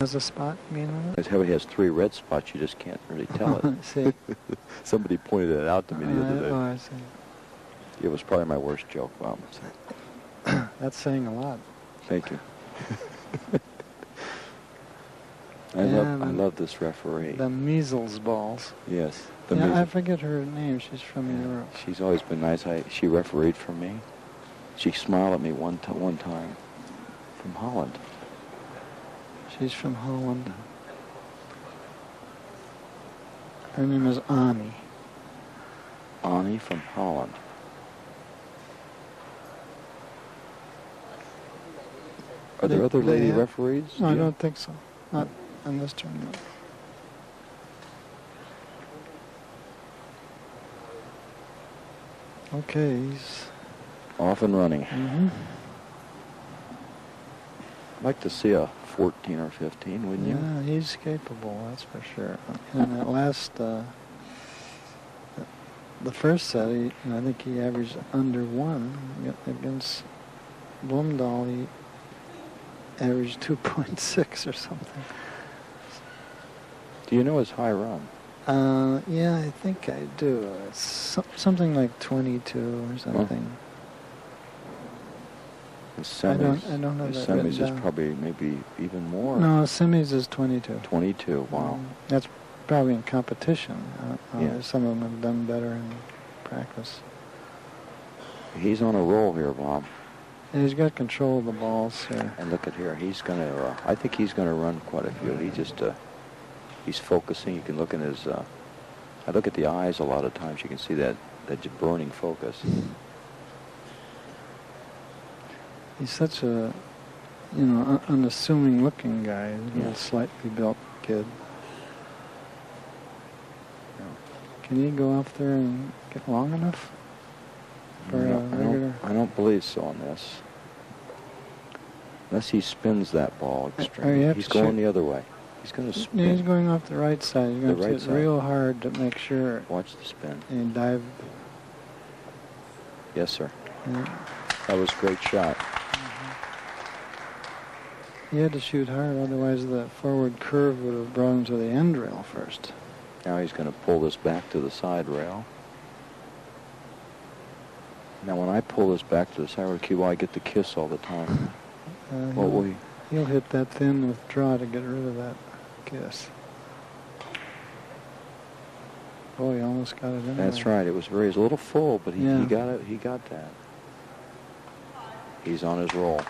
Has a spot, you mean? He has 3 red spots. You just can't really tell it. See. Somebody pointed it out to me the other day. Oh, I see. It was probably my worst joke, Bob. That's saying a lot. Thank you. I love this referee. The measles balls. Yes. I forget her name. She's from Europe. She's always been nice. She refereed for me. She smiled at me one time. From Holland. She's from Holland. Her name is Ani. Ani from Holland. Are there other lady referees? No, I don't think so. Not in this tournament. Okay, he's off and running. Mm-hmm. I'd like to see a 14 or 15, wouldn't you? Yeah, he's capable, that's for sure. In that last, the first set, I think he averaged under 1 against Blumdahl. He averaged 2.6 or something. Do you know his high run? Yeah, I think I do. It's something like 22 or something. I don't know that. Semih's is probably maybe even more. No, Semih's is 22. 22, wow. That's probably in competition. Yeah. Some of them have done better in practice. He's on a roll here, Bob. And he's got control of the balls here. And look at here. He's going to, I think he's going to run quite a few. He just, he's focusing. You can look in his, I look at the eyes a lot of times. You can see that burning focus. He's such a, unassuming looking guy. He's a slightly built kid. Can he go off there and get long enough for a regular? I don't believe so on this. Unless he spins that ball extremely. He's going the other way. He's going to spin. Yeah, he's going off the right side. He's going to hit real hard to make sure. Watch the spin. And dive. Yes, sir. Yeah. That was a great shot. He had to shoot hard, otherwise the forward curve would have brought him to the end rail first. Now he's going to pull this back to the side rail. Now when I pull this back to the side rail cue, I get the kiss all the time. He'll hit that thin withdraw to get rid of that kiss. Oh, he almost got it in. That's right. It was a little full, but he got it. He got that. He's on his roll.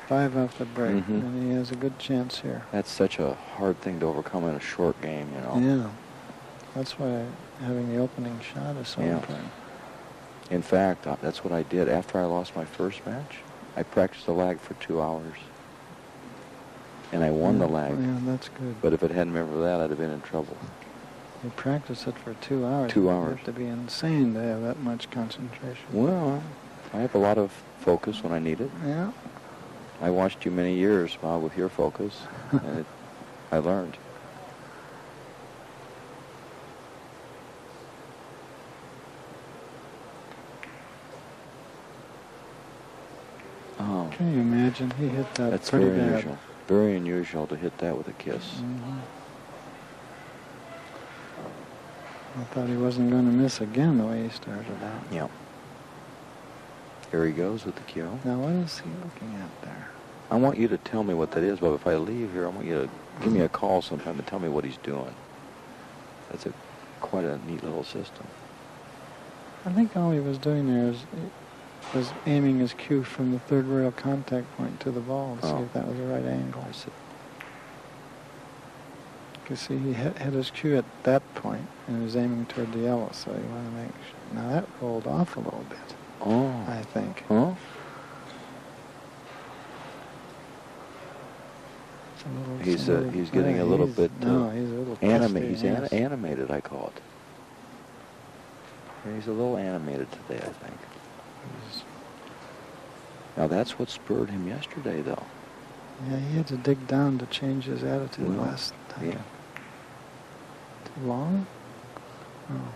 5 off the break, and he has a good chance here. That's such a hard thing to overcome in a short game, Yeah, that's why having the opening shot is so important. In fact, that's what I did after I lost my first match. I practiced the lag for 2 hours, and I won the lag. Yeah, that's good. But if it hadn't been for that, I'd have been in trouble. You practice it for 2 hours. 2 hours. You have to be insane to have that much concentration. Well, I have a lot of focus when I need it. Yeah. I watched you many years, Bob, with your focus, and I learned. Oh. Can you imagine? He hit that. That's pretty very bad. unusual. Very unusual to hit that with a kiss. I thought he wasn't going to miss again the way he started out. Yeah. Here he goes with the cue. Now, what is he looking at there? I want you to tell me what that is, but if I leave here, I want you to give me a call sometime and tell me what he's doing. That's quite a neat little system. I think all he was doing there was aiming his cue from the third rail contact point to the ball to see if that was the right angle. I see. You see, he hit his cue at that point and was aiming toward the yellow, so you want to make sure. Now that rolled off a little bit. Oh. I think. Oh. He's getting a little bit. No, he's a little animated. He's animated, I call it. He's a little animated today, I think. Now that's what spurred him yesterday, though. Yeah, he had to dig down to change his attitude last time. Yeah. Too long? Oh.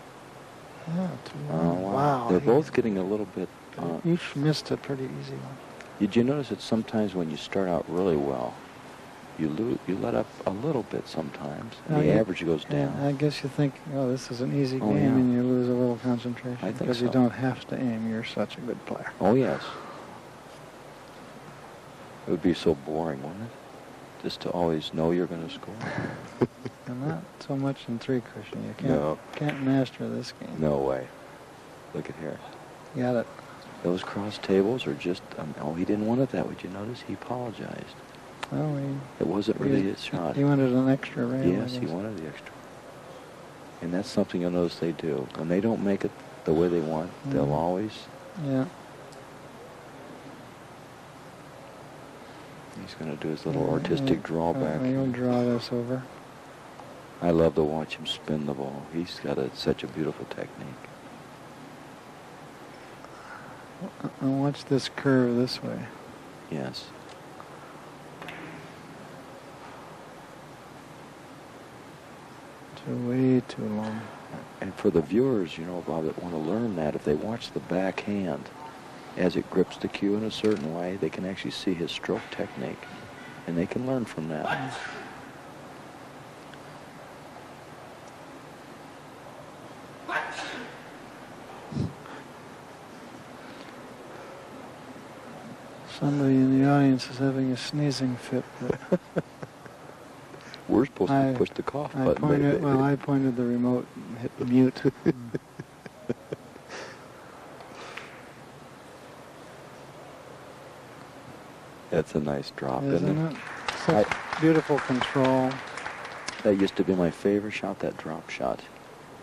Yeah, too long. Oh, wow. They're both getting a little bit... each missed a pretty easy one. Did you notice that sometimes when you start out really well, you let up a little bit sometimes, and Oh, the yeah. average goes down. Yeah, I guess you think, oh, this is an easy Oh, game, yeah. and you lose a little concentration. I think because you so. don't have to aim. You're such a good player. Oh, yes. It would be so boring, wouldn't it? Just to always know you're going to score. And not so much in three cushion. You can't master this game. No way. Look at here. Got it. Those cross tables are just, oh, he didn't want it that way. Did you notice? He apologized. Well, It wasn't really his shot. He wanted an extra rail. Yes, he wanted the extra. And that's something you'll notice they do. When they don't make it the way they want, they'll always... Yeah. He's going to do his little artistic drawback. He'll draw this over. I love to watch him spin the ball. He's got such a beautiful technique. And watch this curve this way. Yes. Way too long. And for the viewers, you know, Bob, that want to learn that, if they watch the backhand as it grips the cue in a certain way, they can actually see his stroke technique, and they can learn from that. Somebody in the audience is having a sneezing fit. We're supposed to push the cough button. I pointed the remote and hit mute. That's a nice drop, Isn't it? Such beautiful control. That used to be my favorite shot, that drop shot.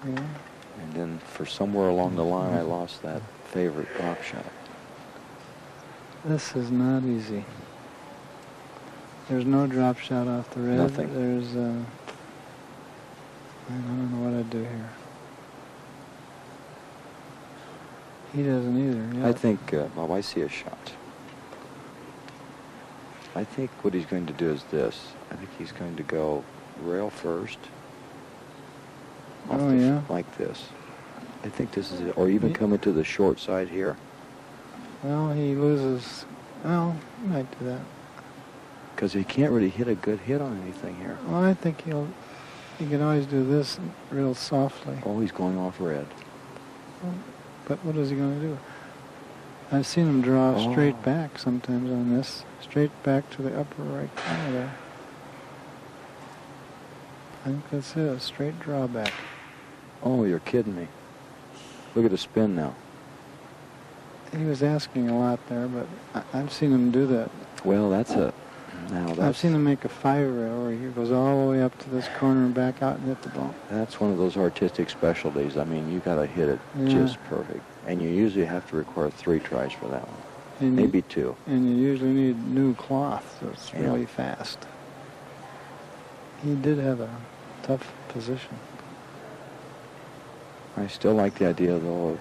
Yeah. And then for somewhere along the line, I lost that favorite drop shot. This is not easy. There's no drop shot off the red. Nothing. There's, I don't know what I'd do here. He doesn't either. Yeah. I think, well, I see a shot. I think what he's going to do is this. I think he's going to go rail first. Like this. I think this is it. Or even come into the short side here. Well, he loses. Well, he might do that. Because he can't really hit a good hit on anything here. Well, I think he can always do this real softly. Oh, he's going off red. But what is he going to do? I've seen him draw straight back sometimes on this. Straight back to the upper right corner there. I think that's it, a straight drawback. Oh, you're kidding me. Look at the spin now. He was asking a lot there, but I've seen him do that. Well, I've seen him make a 5-rail where he goes all the way up to this corner and back out and hit the ball. That's one of those artistic specialties. I mean, you got to hit it just perfect. And you usually have to require 3 tries for that one. And maybe 2. And you usually need new cloth, so it's really fast. He did have a tough position. I still like the idea, though, of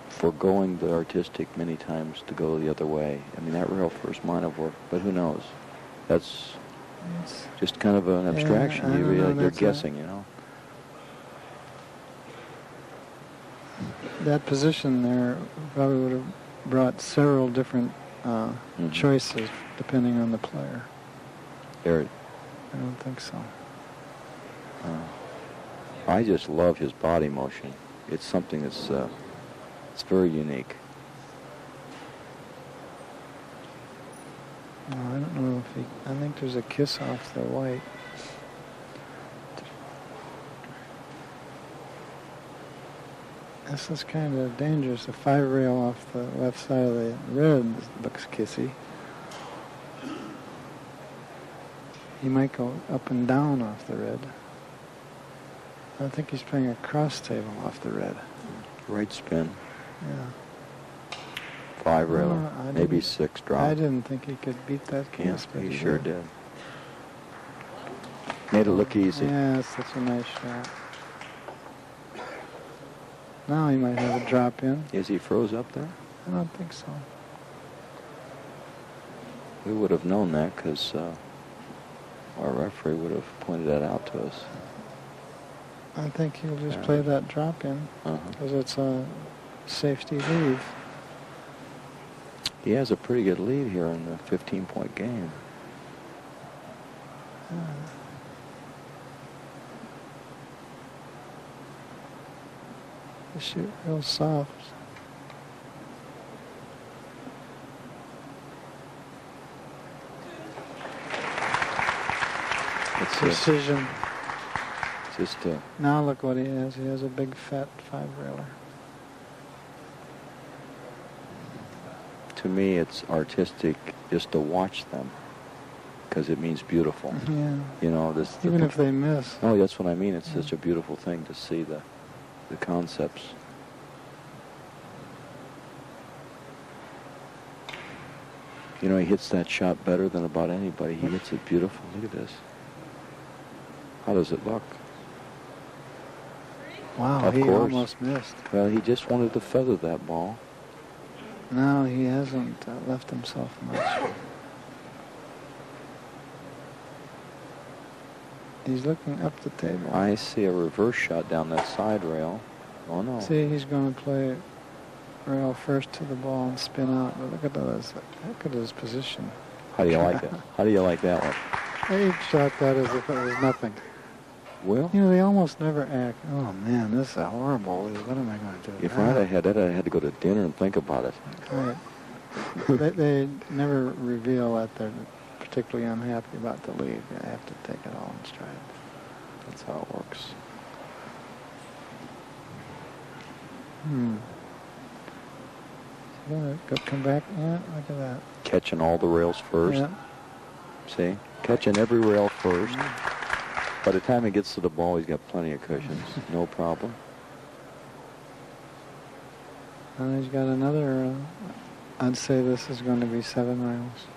foregoing the artistic many times to go the other way. I mean, that rail first might have worked, but who knows? That's just kind of an abstraction. You're guessing, you know. That position there probably would have brought several different choices depending on the player. I don't think so. I just love his body motion. It's something that's it's very unique. No, I don't know if he... I think there's a kiss off the white. This is kind of dangerous. A 5-rail off the left side of the red looks kissy. He might go up and down off the red. I think he's playing a cross table off the red. Right spin. Yeah. 5-rail, maybe 6 drop. I didn't think he could beat that kiss. Yeah, he sure did. Made it look easy. Yeah, it's such a nice shot. Now he might have a drop in. Is he froze up there? I don't think so. We would have known that because our referee would have pointed that out to us. I think he'll just play that drop in because it's a safety leave. He has a pretty good lead here in the 15-point game. They shoot real soft. It's Precision. just Now look what he has. He has a big fat 5-railer. to me, it's artistic just to watch them because it means beautiful. Yeah. You know, this. Even if they miss. Oh, that's what I mean. It's such a beautiful thing to see the concepts. You know, he hits that shot better than about anybody. He hits it beautiful. Look at this. How does it look? Wow, Of he course. almost missed. Well, he just wanted to feather that ball. No, he hasn't left himself much. He's looking up the table. I see a reverse shot down that side rail. Oh, no. See, he's going to play rail first to the ball and spin out. But look at his position. How do you like it? How do you like that one? He shot that as if it was nothing. Well, You know, they almost never act. Oh, man, this is horrible. What am I going to do? if I had that, I had to go to dinner and think about it. Right. they never reveal that they're particularly unhappy about the lead. They have to take it all in stride. That's how it works. Come back. Yeah, look at that. Catching all the rails first. Yeah. See? Catching every rail first. By the time he gets to the ball, he's got plenty of cushions. No problem. And he's got another, I'd say this is going to be 7 rails.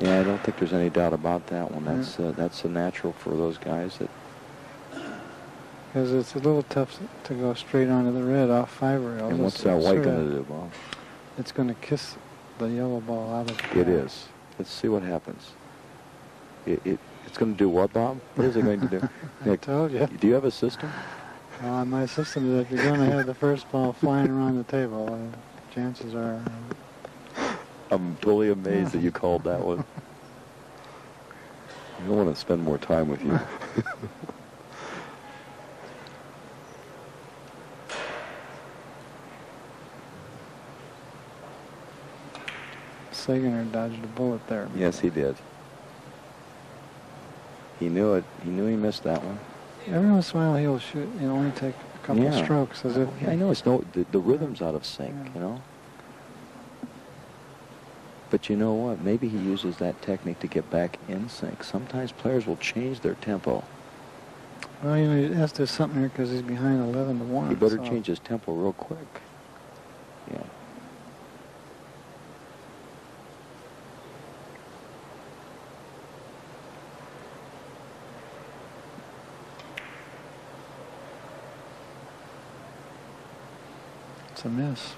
Yeah, I don't think there's any doubt about that one. That's a natural for those guys. That Because it's a little tough to go straight onto the red off 5 rails. and what's that white going to do, Bob? It's going to kiss the yellow ball out of the It bag. is. Let's see what happens. It's going to do what, Bob? What is it going to do? I told you. Do you have a system? My system is if you're going to have the first ball flying around the table, chances are... I'm totally amazed that you called that one. I don't want to spend more time with you. Sayginer dodged a bullet there. Yes, he did. He knew it. He knew he missed that one. Every once in a while he'll shoot, only take a couple strokes as if... I know it's the rhythm's out of sync, you know. But you know what? Maybe he uses that technique to get back in sync. Sometimes players will change their tempo. Well, he has to do something here because he's behind 11-1. He better change his tempo real quick. Yeah. It's a miss.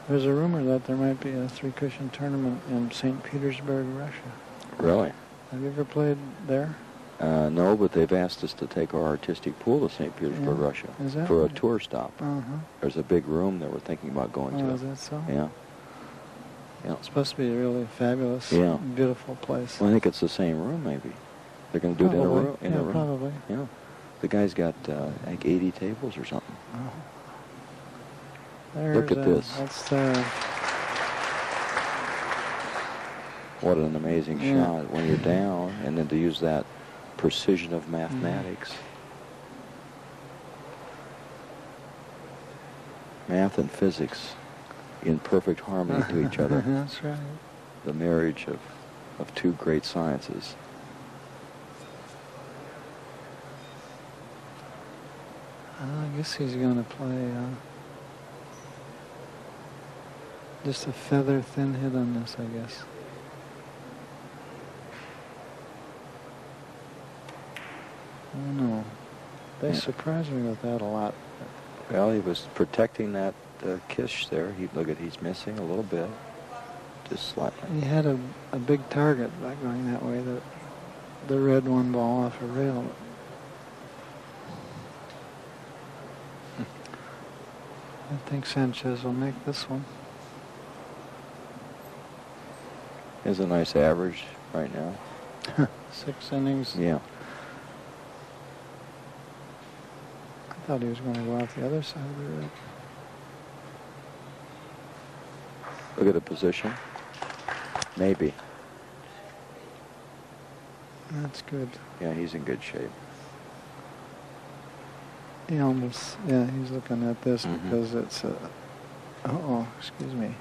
There's a rumor that there might be a 3-cushion tournament in St. Petersburg, Russia. Really? Have you ever played there? No, but they've asked us to take our artistic pool to St. Petersburg, Russia, Is that for a right? tour stop. Uh-huh. There's a big room that we're thinking about going to. Oh, is that so? Yeah. Yeah. It's supposed to be a really fabulous, Yeah. beautiful place. Well, I think it's the same room, maybe. They're going to do it in a room. Yeah, a room. probably. Yeah. The guy's got, like 80 tables or something. Oh. Look at this. That's What an amazing shot when you're down, and then to use that precision of mathematics. Math and physics in perfect harmony to each other. That's right. The marriage of two great sciences. I guess he's going to play just a feather thin hit on this, I guess. I don't know. They surprised me with that a lot. Well, he was protecting that kiss there. He's missing a little bit. just slightly. He had a big target by going that way, the red one ball off a rail. I think Sanchez will make this one. Is a nice average right now. 6 innings. Yeah. I thought he was going to go off the other side of the red. Look at the position. Maybe. That's good. Yeah, he's in good shape. He almost, yeah, he's looking at this Mhm. because it's a, oh, excuse me.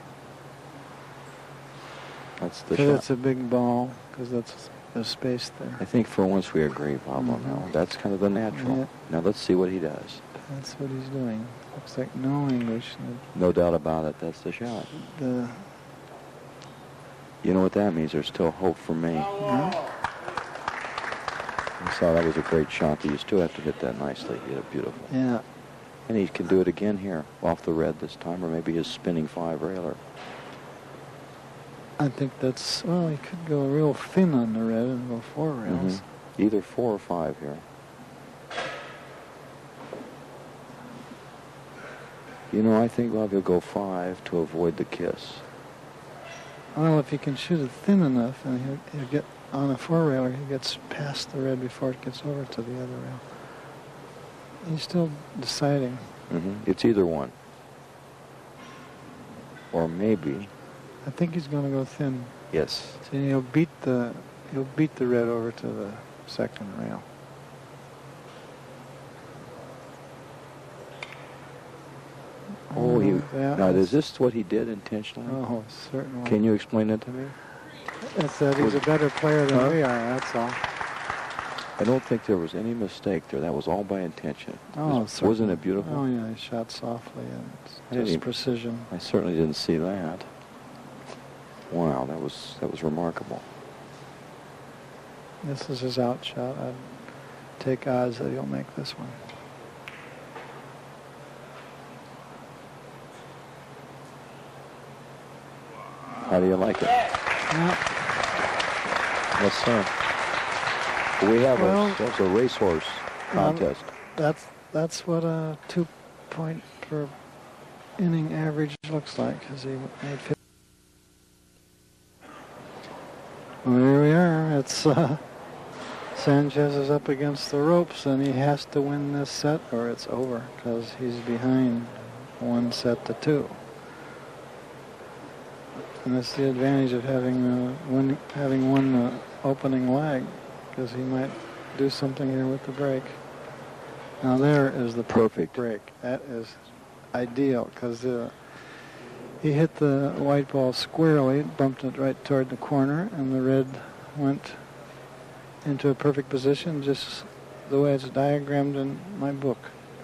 That's the Because shot. it's a big ball, because that's there's space there. I think for once we agree, Pablo. Mhm. Now that's kind of the natural. Yeah. Now let's see what he does. That's what he's doing. Looks like no English. No doubt about it. That's the shot. The You know what that means? There's still hope for me. huh? I saw that was a great shot, but you still have to hit that nicely. You hit it beautiful. Yeah. And he can do it again here, off the red this time, or maybe his spinning 5-railer. I think that's, well, he could go real thin on the red and go 4 rails. Either 4 or 5 here. You know, I think Bob will go 5 to avoid the kiss. Well, if he can shoot it thin enough, and he'll get on a 4-railer, he gets past the red before it gets over to the other rail. He's still deciding. It's either one. Or maybe. I think he's going to go thin. Yes. So he'll beat the red over to the second rail. Oh, yeah, now is this what he did intentionally? Oh, certainly. Can you explain that to me? It's that he's a better player than we are, that's all. I don't think there was any mistake there. That was all by intention. Oh, Wasn't it beautiful? Oh, yeah, he shot softly, and I it's didn't just even- precision. I certainly didn't see that. Wow, that was remarkable. This is his out shot. I'd take odds that he'll make this one. How do you like it? Yeah. Yes, sir. We have Well, a racehorse contest. That's what a 2-point per inning average looks like, because he made 50. Well, here we are. It's Sanchez is up against the ropes, and he has to win this set, or it's over, because he's behind 1-2. And that's the advantage of having won the opening leg, because he might do something here with the break. Now there is the perfect break. That is ideal, because he hit the white ball squarely, bumped it right toward the corner, and the red went into a perfect position, just the way it's diagrammed in my book.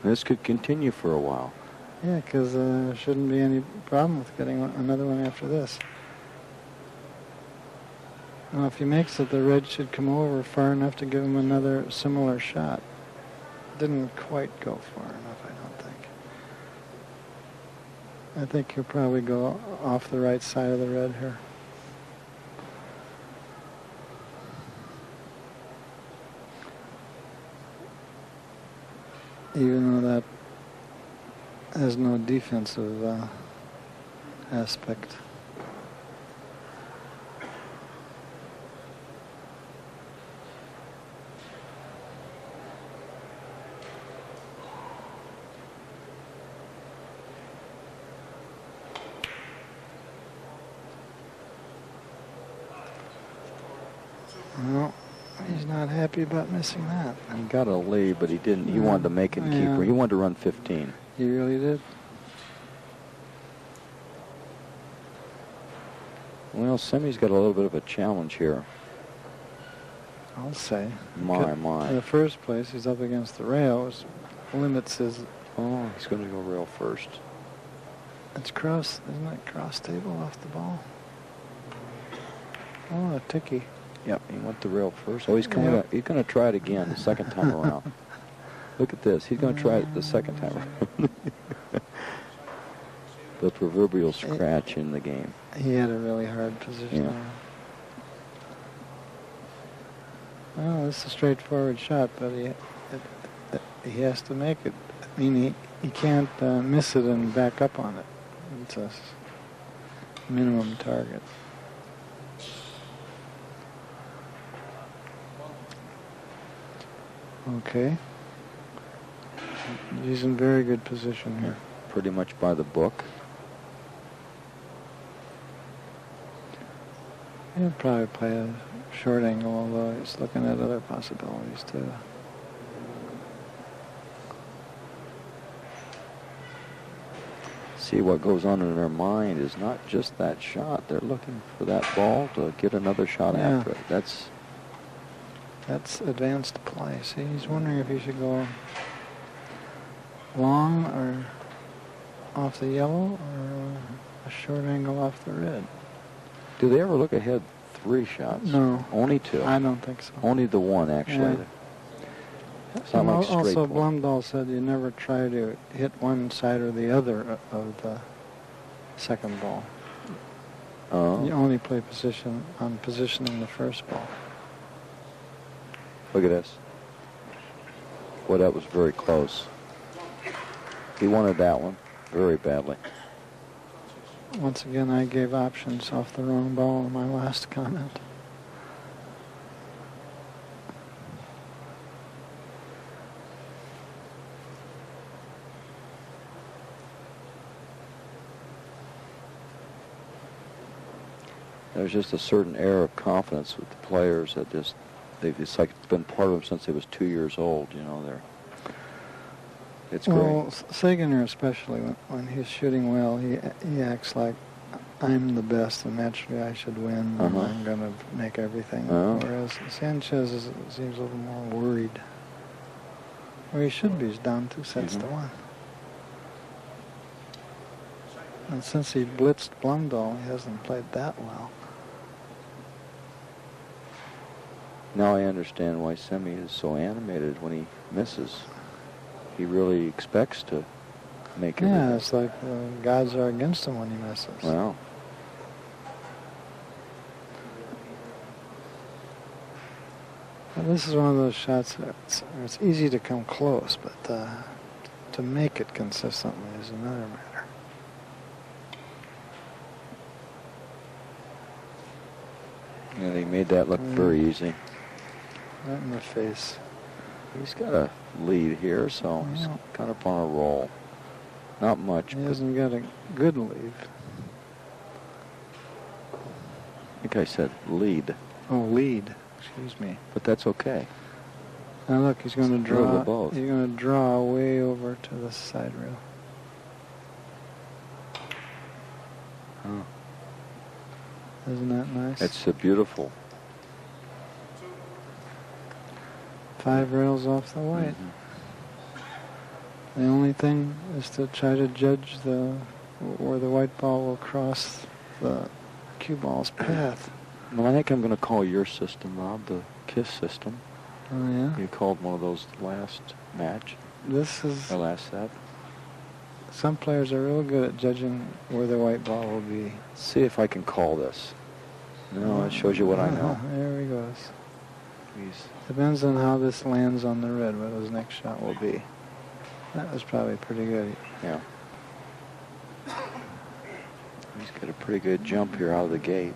This could continue for a while. Yeah, because there shouldn't be any problem with getting another one after this. Now, if he makes it, the red should come over far enough to give him another similar shot. Didn't quite go far enough, I don't think. I think he'll probably go off the right side of the red here. Even though that has no defensive aspect. Well, he's not happy about missing that. He got a lead, but he didn't. He wanted to make it and keep her. He wanted to run 15. He really did. Well, Semih's got a little bit of a challenge here. I'll say. My. In the first place, he's up against the rail, which limits his... Oh, he's going to go rail first. It's cross, isn't it cross table off the ball? Oh, a ticky. Yep, he went the rail first. Oh, he's coming up. He's going to try it again the second time around. Look at this. He's going to try it the second time around. the proverbial scratch in the game. He had a really hard position. Yeah. Well, it's a straightforward shot, but he has to make it. I mean, he can't miss it and back up on it. It's a minimum target. Okay. He's in very good position here. Pretty much by the book. He'll probably play a short angle, although he's looking at other possibilities too. See, what goes on in their mind is not just that shot. They're looking for that ball to get another shot after it. That's advanced play. See, he's wondering if he should go long or off the yellow or a short angle off the red. Do they ever look ahead 3 shots? No. Only 2? I don't think so. Only the 1, actually. Yeah. It's not like straight Also, ball. Blumdahl said you never try to hit one side or the other of the second ball. You only play positioning the first ball. Look at this. Boy, that was very close. He wanted that one very badly. Once again, I gave options off the wrong ball in my last comment. There's just a certain air of confidence with the players that it's like it's been part of them since they was 2 years old. You know, it's well, great. Sayginer especially, when he's shooting well, he acts like I'm the best and naturally I should win and I'm going to make everything. Whereas Sanchez seems a little more worried. Where he should be, he's down 2 sets to 1. And since he blitzed Blumdahl, he hasn't played that well. Now I understand why Semih is so animated when he misses. He really expects to make it. Yeah, it's like the gods are against him when he misses. Wow. Well, this is one of those shots where it's easy to come close, but to make it consistently is another matter. Yeah, he made that look very easy. Right in the face. He's got a lead here, so he's kind of on a roll. Not much. He hasn't got a good lead. I think I said lead. Oh, lead. Excuse me. But that's okay. Now look, he's going to draw. Both. He's going to draw way over to the side rail. Oh. Isn't that nice? It's beautiful. 5 rails off the white. The only thing is to try to judge where the white ball will cross the cue ball's path. Well, I think I'm going to call your system, Rob, the KISS system. Oh, yeah? You called one of those last match, This is... or last set. Some players are real good at judging where the white ball will be. See if I can call this. No, it shows you what I know. There he goes. He's Depends on how this lands on the red, what his next shot will be. That was probably pretty good. Yeah. He's got a pretty good jump here out of the gate.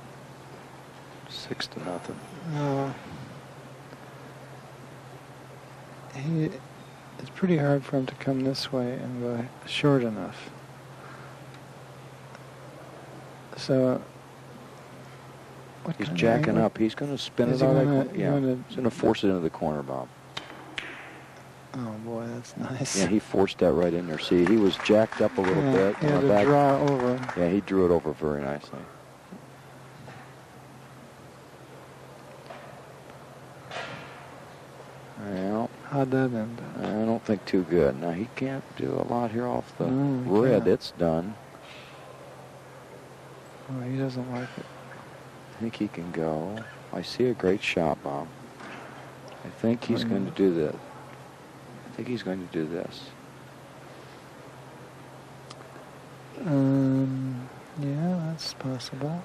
6-0. It's pretty hard for him to come this way and go short enough. So, He's jacking up. He's going to spin it out of the corner. Yeah, he's going to force it into the corner, Bob. Oh, boy, that's nice. Yeah, he forced that right in there. See, he was jacked up a little bit. He had to draw over. Yeah, he drew it over very nicely. Well, how'd that end? I don't think too good. Now, he can't do a lot here off the No, red. can't. It's done. Oh, he doesn't like it. I think he can go. I see a great shot, Bob. I think he's going to do this. I think he's going to do this. Yeah, that's possible.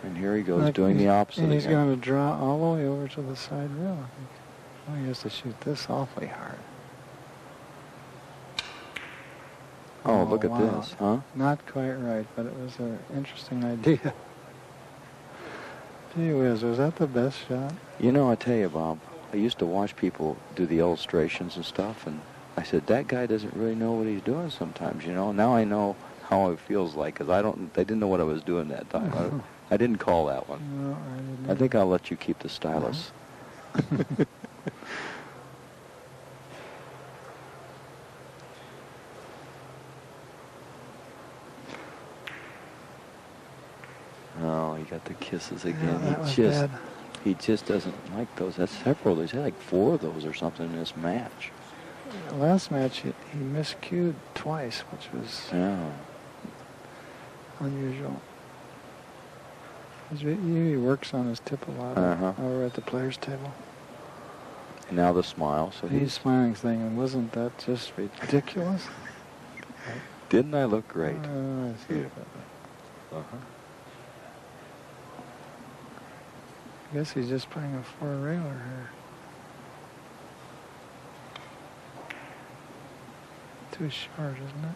And here he goes doing the opposite And he's again. going to draw all the way over to the side rail, I think. Oh, he has to shoot this awfully hard. Oh, look at wow. this, huh? Not quite right, but it was an interesting idea. Gee whiz, was that the best shot? You know, I tell you, Bob, I used to watch people do the illustrations and stuff, and I said, that guy doesn't really know what he's doing sometimes, you know. Now I know how it feels like, because I didn't know what I was doing that time. I didn't call that one. No, I didn't. I think I'll let you keep the stylus. Oh, he got the kisses again. Yeah, he just doesn't like those. That's several. He's had like 4 of those or something in this match. Last match, he miscued twice, which was unusual. He works on his tip a lot over at the players' table. And now the smile. So he's smiling, thinking, wasn't that just ridiculous? Didn't I look great? I see. I guess he's just playing a 4-railer here. Too short, isn't it?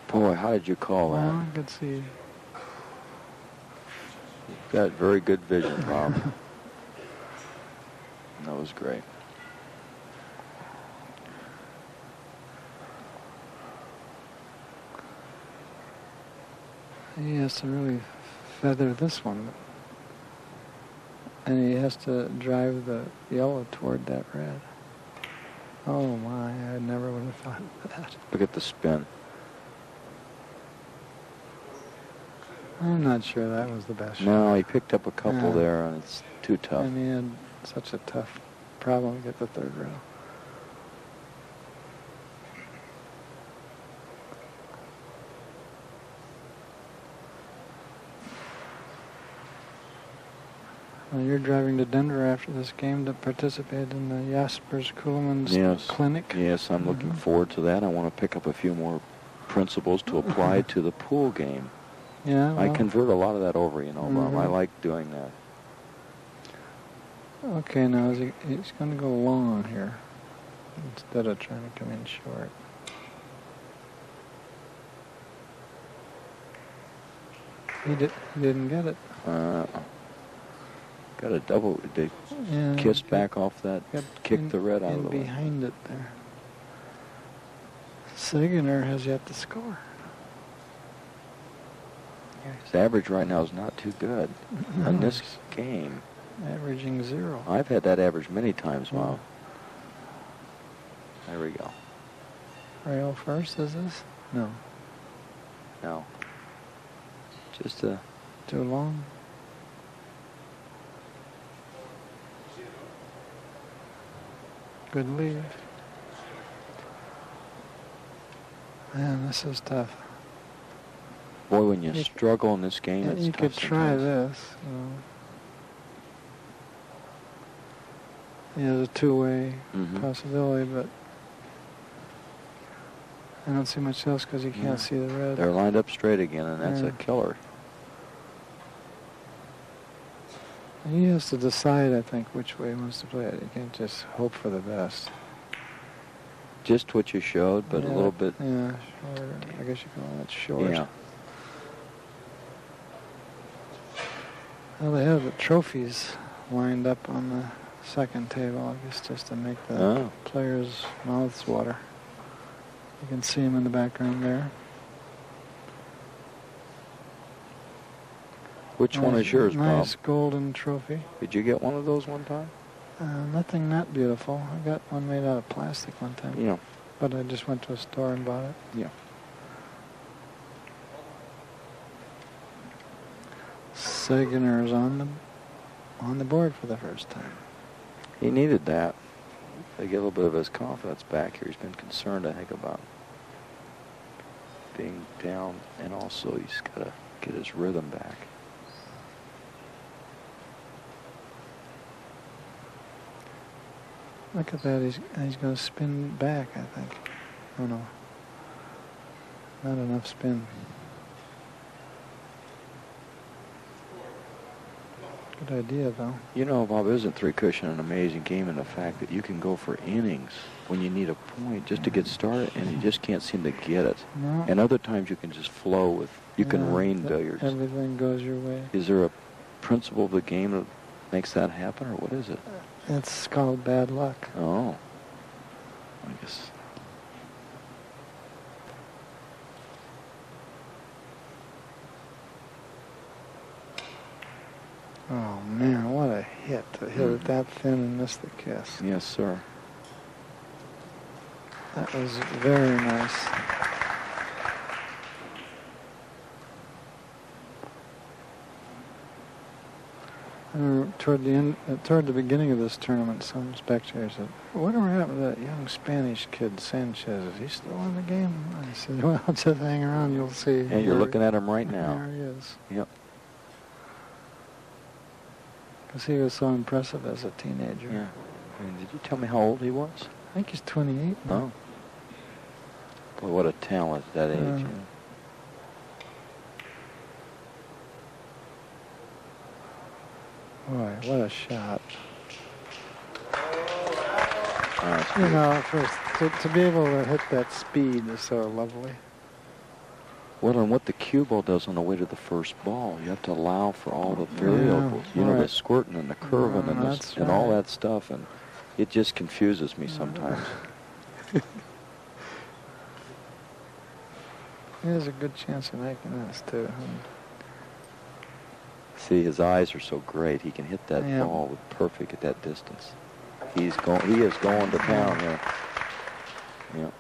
Boy, how did you call that? I could see. You've got very good vision, Bob. That was great. He has to really feather this one. And he has to drive the yellow toward that red. Oh my, I never would have thought of that. Look at the spin. I'm not sure that was the best shot. No, he picked up a couple there, and it's too tough. And he had such a tough problem to get the 3rd rail. Well, you're driving to Denver after this game to participate in the Jaspers Kuhlman's clinic. Yes, I'm looking forward to that. I want to pick up a few more principles to apply to the pool game. Yeah, well, I convert a lot of that over, you know, Bob. I like doing that. Okay, now he's going to go long here instead of trying to come in short. He didn't get it. Got a double. They kissed back off that, kicked the red out of the way. Behind it there. Sayginer has yet to score. His average right now is not too good in this game. Averaging 0. I've had that average many times, Bob. There we go. Rail first, is this? No. No. Just too long. Good lead. Man, this is tough. Boy, when you struggle in this game, it's tough. You could try this. He has a 2-way possibility, but I don't see much else because you can't see the red. They're lined up straight again, and that's a killer. He has to decide, I think, which way he wants to play it. You can't just hope for the best. Just what you showed, but a little bit. Yeah, short. I guess you call that short. Yeah. Well, they have the trophies lined up on the second table, I guess, just to make the players' mouths water. You can see them in the background there. Which one is yours, Bob? Nice golden trophy. Did you get one of those one time? Nothing that beautiful. I got one made out of plastic one time. Yeah. But I just went to a store and bought it. Yeah. Sayginer is on the board for the first time. He needed that to get a little bit of his confidence back here. He's been concerned, I think, about being down, and also he's got to get his rhythm back. Look at that. He's going to spin back, I think. Oh, no. Not enough spin. Good idea, though. You know, Bob, isn't three cushion an amazing game in the fact that you can go for innings when you need a point just to get started, and you just can't seem to get it. No. And other times you can just flow with, you can rain billiards. Everything goes your way. Is there a principle of the game that makes that happen, or what is it? It's called bad luck. Oh, I guess. Oh, man, what a hit. To hit it that thin and miss the kiss. Yes, sir. That was very nice. Toward the beginning of this tournament, some spectators said, "Whatever happened to that young Spanish kid, Sanchez? Is he still in the game?" I said, "Well, just hang around, you'll see." And you're looking at him right now. There he is. Yep. Because he was so impressive as a teenager. Yeah. And did you tell me how old he was? I think he's 28 now. Oh. Boy, what a talent at that age. Yeah. Boy, what a shot. You know, to be able to hit that speed is so lovely. Well, and what the cue ball does on the way to the first ball, you have to allow for all the variables. Yeah, you know, right. the squirting and the curving and, and all that stuff, and it just confuses me sometimes. There's a good chance of making this, too. See, his eyes are so great. He can hit that ball with perfect at that distance. He is going to town here. Yeah.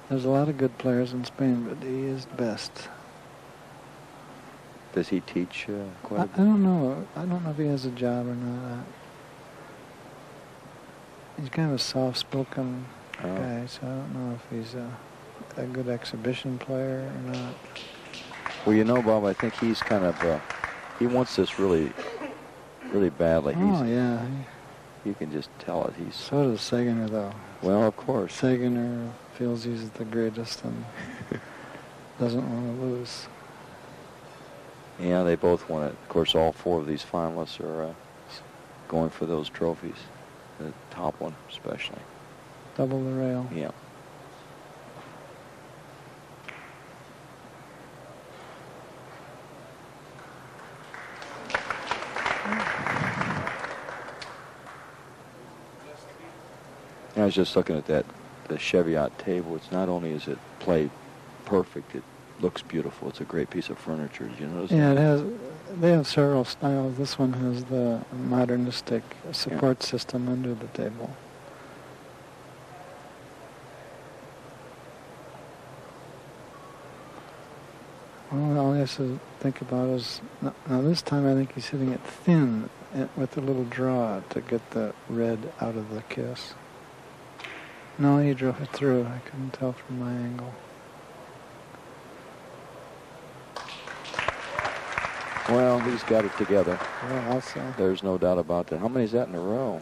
There's a lot of good players in Spain, but he is the best. Does he teach quite a bit? I don't know. I don't know if he has a job or not. He's kind of a soft-spoken guy, so I don't know if he's a good exhibition player or not. Well, you know, Bob, I think he's kind of, he wants this really, really badly. Oh, yeah. You can just tell it. So does Sayginer, though. Well, of course. Sayginer feels he's the greatest and doesn't want to lose. Yeah, they both want it. Of course, all four of these finalists are going for those trophies. The top one, especially. Double the rail. Yeah. I was just looking at the Cheviot table. It's not only is it played perfect, it looks beautiful. It's a great piece of furniture. Did you notice that? Yeah, it has. They have several styles. This one has the modernistic support system under the table. Well, all he has to think about is, now this time I think he's hitting it thin with a little draw to get the red out of the kiss. No, he drove it through. I couldn't tell from my angle. Well, he's got it together. Well, also. There's no doubt about that. How many is that in a row?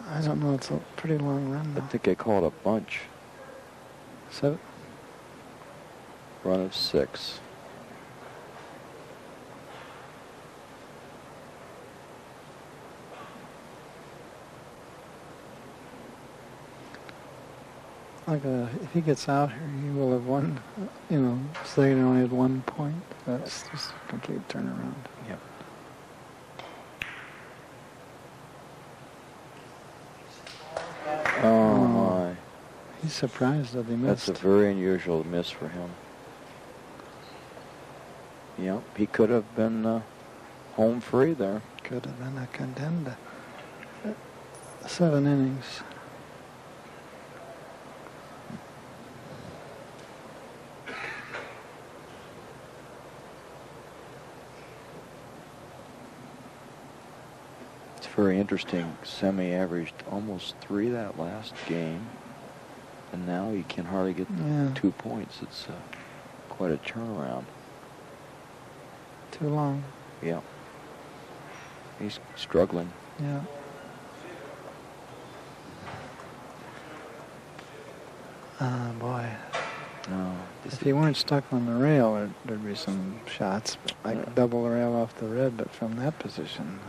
I don't know. It's a pretty long run, though. I think they call it a bunch. 7. Run of 6. Like if he gets out here, he will have won. You know, Sayginer only had 1 point. That's just a complete turnaround. Yep. Oh my! He's surprised that he missed. That's a very unusual miss for him. Yep, he could have been home free there. Could have been a contender. 7 innings. Very interesting. Semih averaged almost 3 that last game, and now he can hardly get 2 points. It's quite a turnaround. Too long. Yeah. He's struggling. Yeah. Boy. No. If he weren't stuck on the rail, there'd be some shots. I could double the rail off the red, but from that position...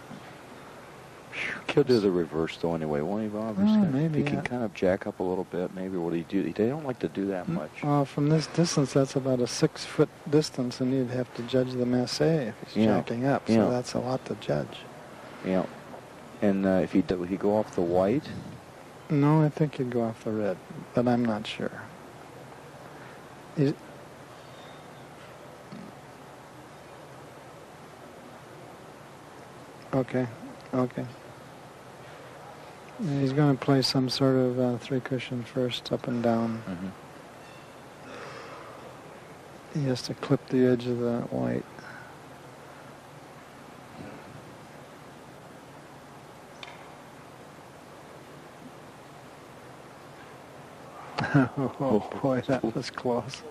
He'll do the reverse, though, anyway, won't he, Bob? Maybe, if he can kind of jack up a little bit, maybe what he do? They don't like to do that much. Well, from this distance, that's about a 6-foot distance, and you'd have to judge the masse if he's jacking up. So that's a lot to judge. Yeah. And if would he go off the white? No, I think he'd go off the red, but I'm not sure. Okay. And he's going to play some sort of 3-cushion first, up and down. He has to clip the edge of the white. Oh boy, that was close.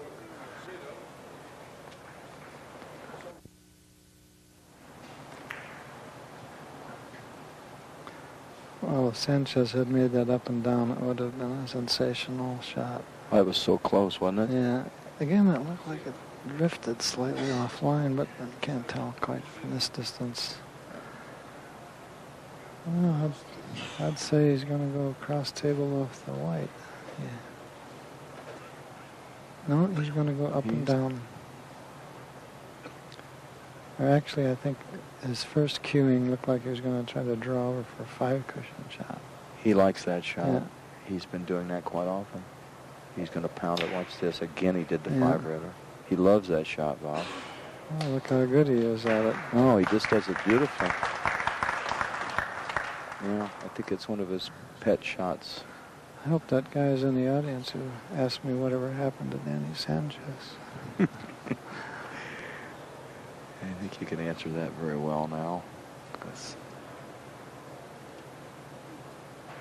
Well, if Sanchez had made that up and down, it would have been a sensational shot. That was so close, wasn't it? Yeah. Again, it looked like it drifted slightly offline, but I can't tell quite from this distance. Well, I'd say he's going to go across table off the white. Yeah. No, he's going to go up and down. Or actually, I think his first cueing looked like he was going to try to draw over for a 5-cushion shot. He likes that shot. Yeah. He's been doing that quite often. He's going to pound it. Watch this. Again, he did the 5-redder. He loves that shot, Bob. Oh, look how good he is at it. Oh, he just does it beautifully. Yeah, I think it's one of his pet shots. I hope that guy is in the audience who asked me whatever happened to Dani Sanchez. I think you can answer that very well now.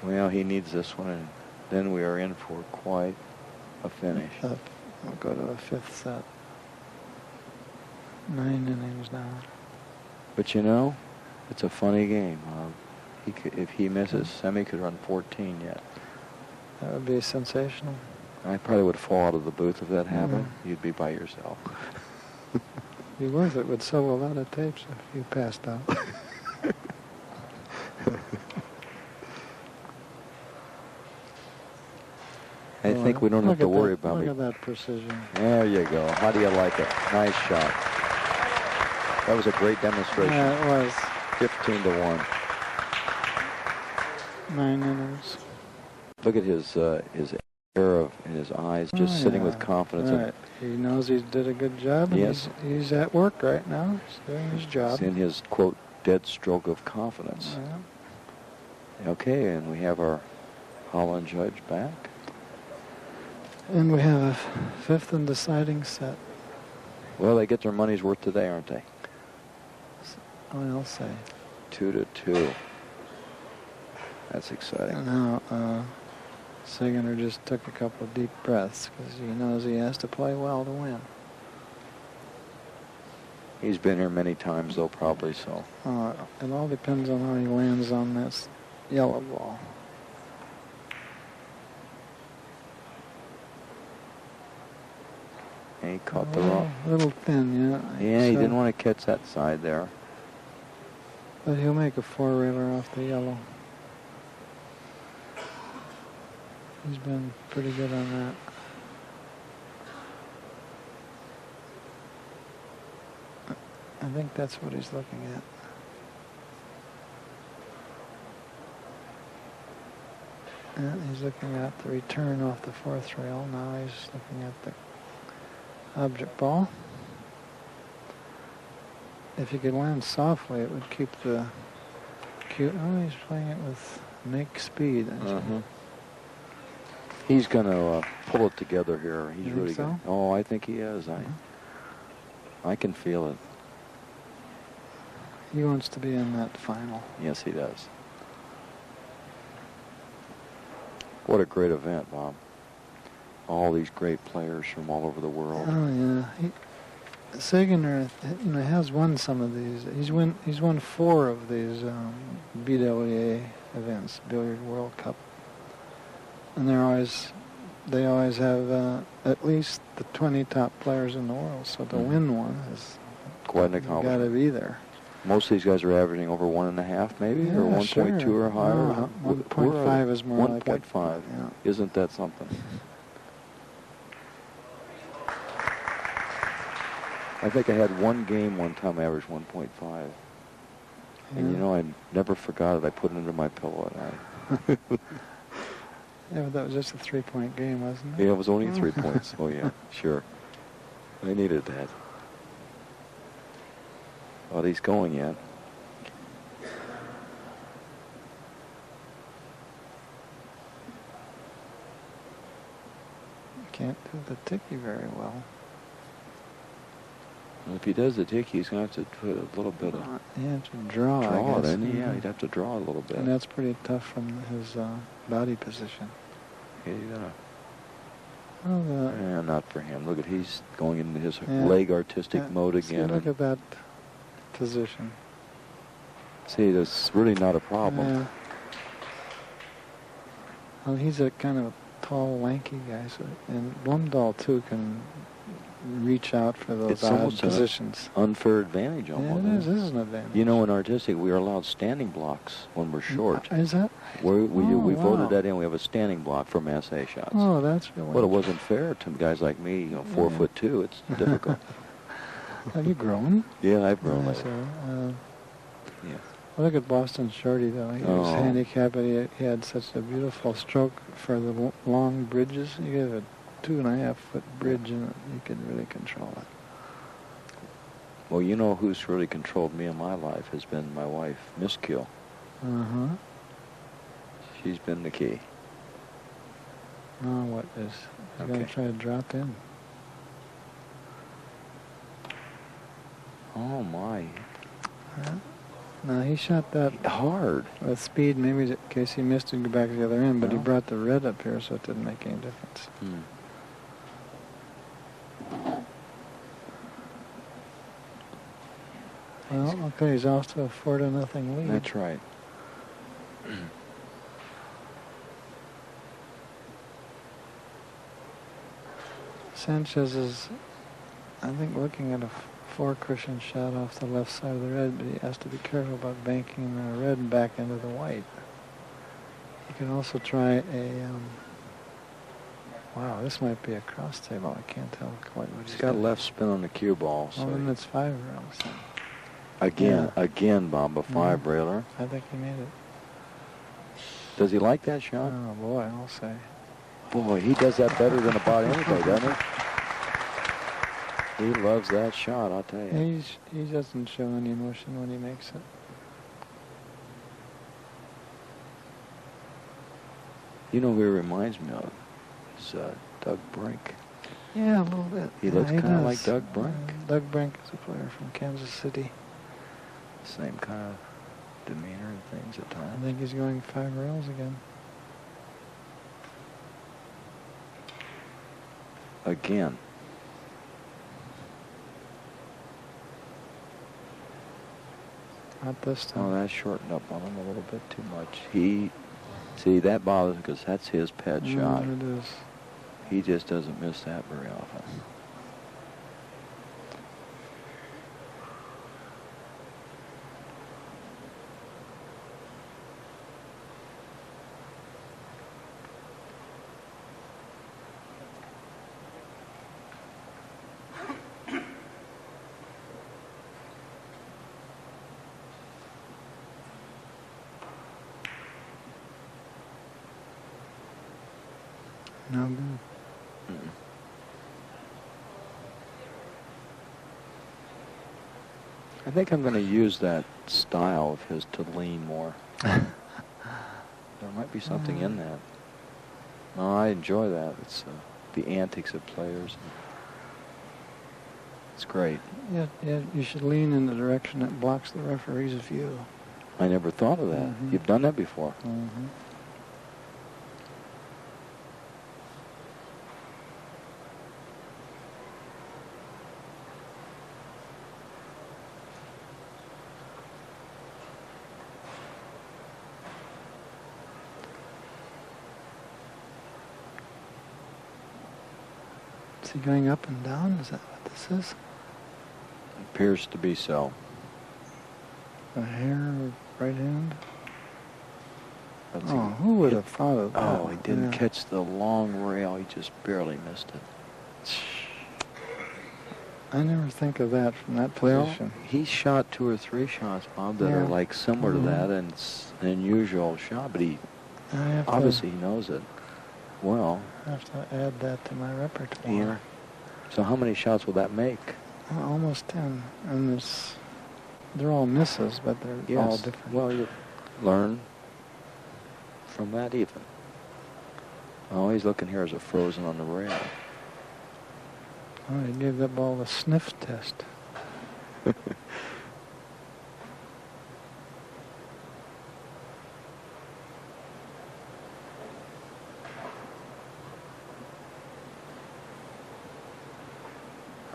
Well, he needs this one, and then we are in for quite a finish. We'll go to a 5th set. 9 innings now. But you know, it's a funny game. If he misses, Semih could run 14 yet. That would be sensational. I probably would fall out of the booth if that happened. You'd be by yourself. Be worth it. Would sell a lot of tapes if you passed out. I think we don't have to worry about it. Look at that precision. There you go. How do you like it? Nice shot. That was a great demonstration. Yeah, it was. 15 to 1. 9 innings. Look at his air in his eyes, just sitting with confidence. Right. He knows he did a good job. And yes. He's at work right now. He's doing his job. It's in his, quote, dead stroke of confidence. Yeah. Okay, and we have our Holland judge back. And we have a 5th and deciding set. Well, they get their money's worth today, aren't they? I'll say. 2 to 2. That's exciting. Now, Sayginer just took a couple of deep breaths because he knows he has to play well to win. He's been here many times, though, probably so. It all depends on how he lands on this yellow ball. And he caught the rock. A little thin, yeah. Yeah, he didn't want to catch that side there. But he'll make a 4-railer off the yellow. He's been pretty good on that. I think that's what he's looking at. And he's looking at the return off the 4th rail. Now he's looking at the object ball. If he could land softly, it would keep the cue. Oh, he's playing it with make speed. He's going to pull it together here. He's really so? good. Oh, I think he is. I can feel it. He wants to be in that final. Yes, he does. What a great event, Bob. All these great players from all over the world. Oh, yeah. Sayginer, has won some of these. He's won 4 of these BWA events, Billiard World Cup, and they always have at least the 20 top players in the world. So to win one is quite an accomplishment. Got to be there. Most of these guys are averaging over 1.5, maybe, or 1.2 or higher. No, 1.5 is more like 1.5. Yeah. Isn't that something? I think I had one game one time I averaged 1.5. And I never forgot it. I put it under my pillow at night. Yeah, but that was just a 3-point game, wasn't it? Yeah, it was only 3 points. Oh, yeah, sure. I needed that. Well, he's going yet. Can't do the ticky very well. Well, if he does the ticky, he's going to have to put a little bit of... You have to draw, I guess. Then, yeah, he'd have to draw a little bit. And that's pretty tough from his body position. Yeah, you gotta... Well, not for him. Look at, he's going into his leg artistic mode again. See, look at that position. See, that's really not a problem. Well, he's a kind of a tall, lanky guy, and Blumdahl too can reach out for those odd positions. Unfair advantage almost. Yeah, it is. This is an advantage. In artistic, we are allowed standing blocks when we're short. Is that? We voted that in. We have a standing block for masse shots. Oh, that's really. Well, it wasn't fair to guys like me, 4'2". It's difficult. Have you grown? Yeah, I've grown. Yeah. Well, look at Boston Shorty, though. He was handicapped, but he had such a beautiful stroke for the long bridges. He gave a 2.5-foot bridge, and you could really control it. Well, who's really controlled me in my life has been my wife, Miss Kill. Uh-huh. She's been the key. Now what is? He's going to try to drop in. Oh, my. Now, he shot that hard. With speed, maybe in case he missed it, go back to the other end, but he brought the red up here, so it didn't make any difference. Well, okay, he's off to a 4-0 lead. That's right. Sanchez is, I think, looking at a 4-cushion shot off the left side of the red, but he has to be careful about banking the red back into the white. You can also try a, wow, this might be a cross table. I can't tell quite what he's got left spin on the cue ball. So then it's 5 rails. Again, Bob, a 5-railer. I think he made it. Does he like that shot? Oh, boy, I'll say. Boy, he does that better than about anybody, doesn't he? He loves that shot, I'll tell you. He doesn't show any emotion when he makes it. You know who he reminds me of? Is Doug Brink. Yeah, a little bit. He looks kind of like Doug Brink. Doug Brink is a player from Kansas City. Same kind of demeanor and things at times. I think he's going 5 rails again. Again. Not this time. Oh, that shortened up on him a little bit too much. See, that bothers him because that's his pet shot. It is. He just doesn't miss that very often. No good. I think I'm going to use that style of his to lean more. There might be something in that. Oh, I enjoy that. It's the antics of players. It's great. Yeah, you should lean in the direction that blocks the referee's view. I never thought of that. You've done that before. Is he going up and down? Is that what this is? Appears to be so. A hair of right hand? Let's Oh, see. who would have thought of that? Oh, he didn't Yeah. catch the long rail. He just barely missed it. I never think of that from that Well, position. he shot 2 or 3 shots, Bob, that are Yeah. like similar Mhm. to that, and it's an unusual shot, but he I have obviously he knows it. Well, to, have to add that to my repertoire. yeah. So how many shots will that make? Almost 10. And they're all misses, but they're all Yes. different. Well, you learn from that even. Oh, he's looking here as a frozen on the rail. Oh, he gave that ball a sniff test.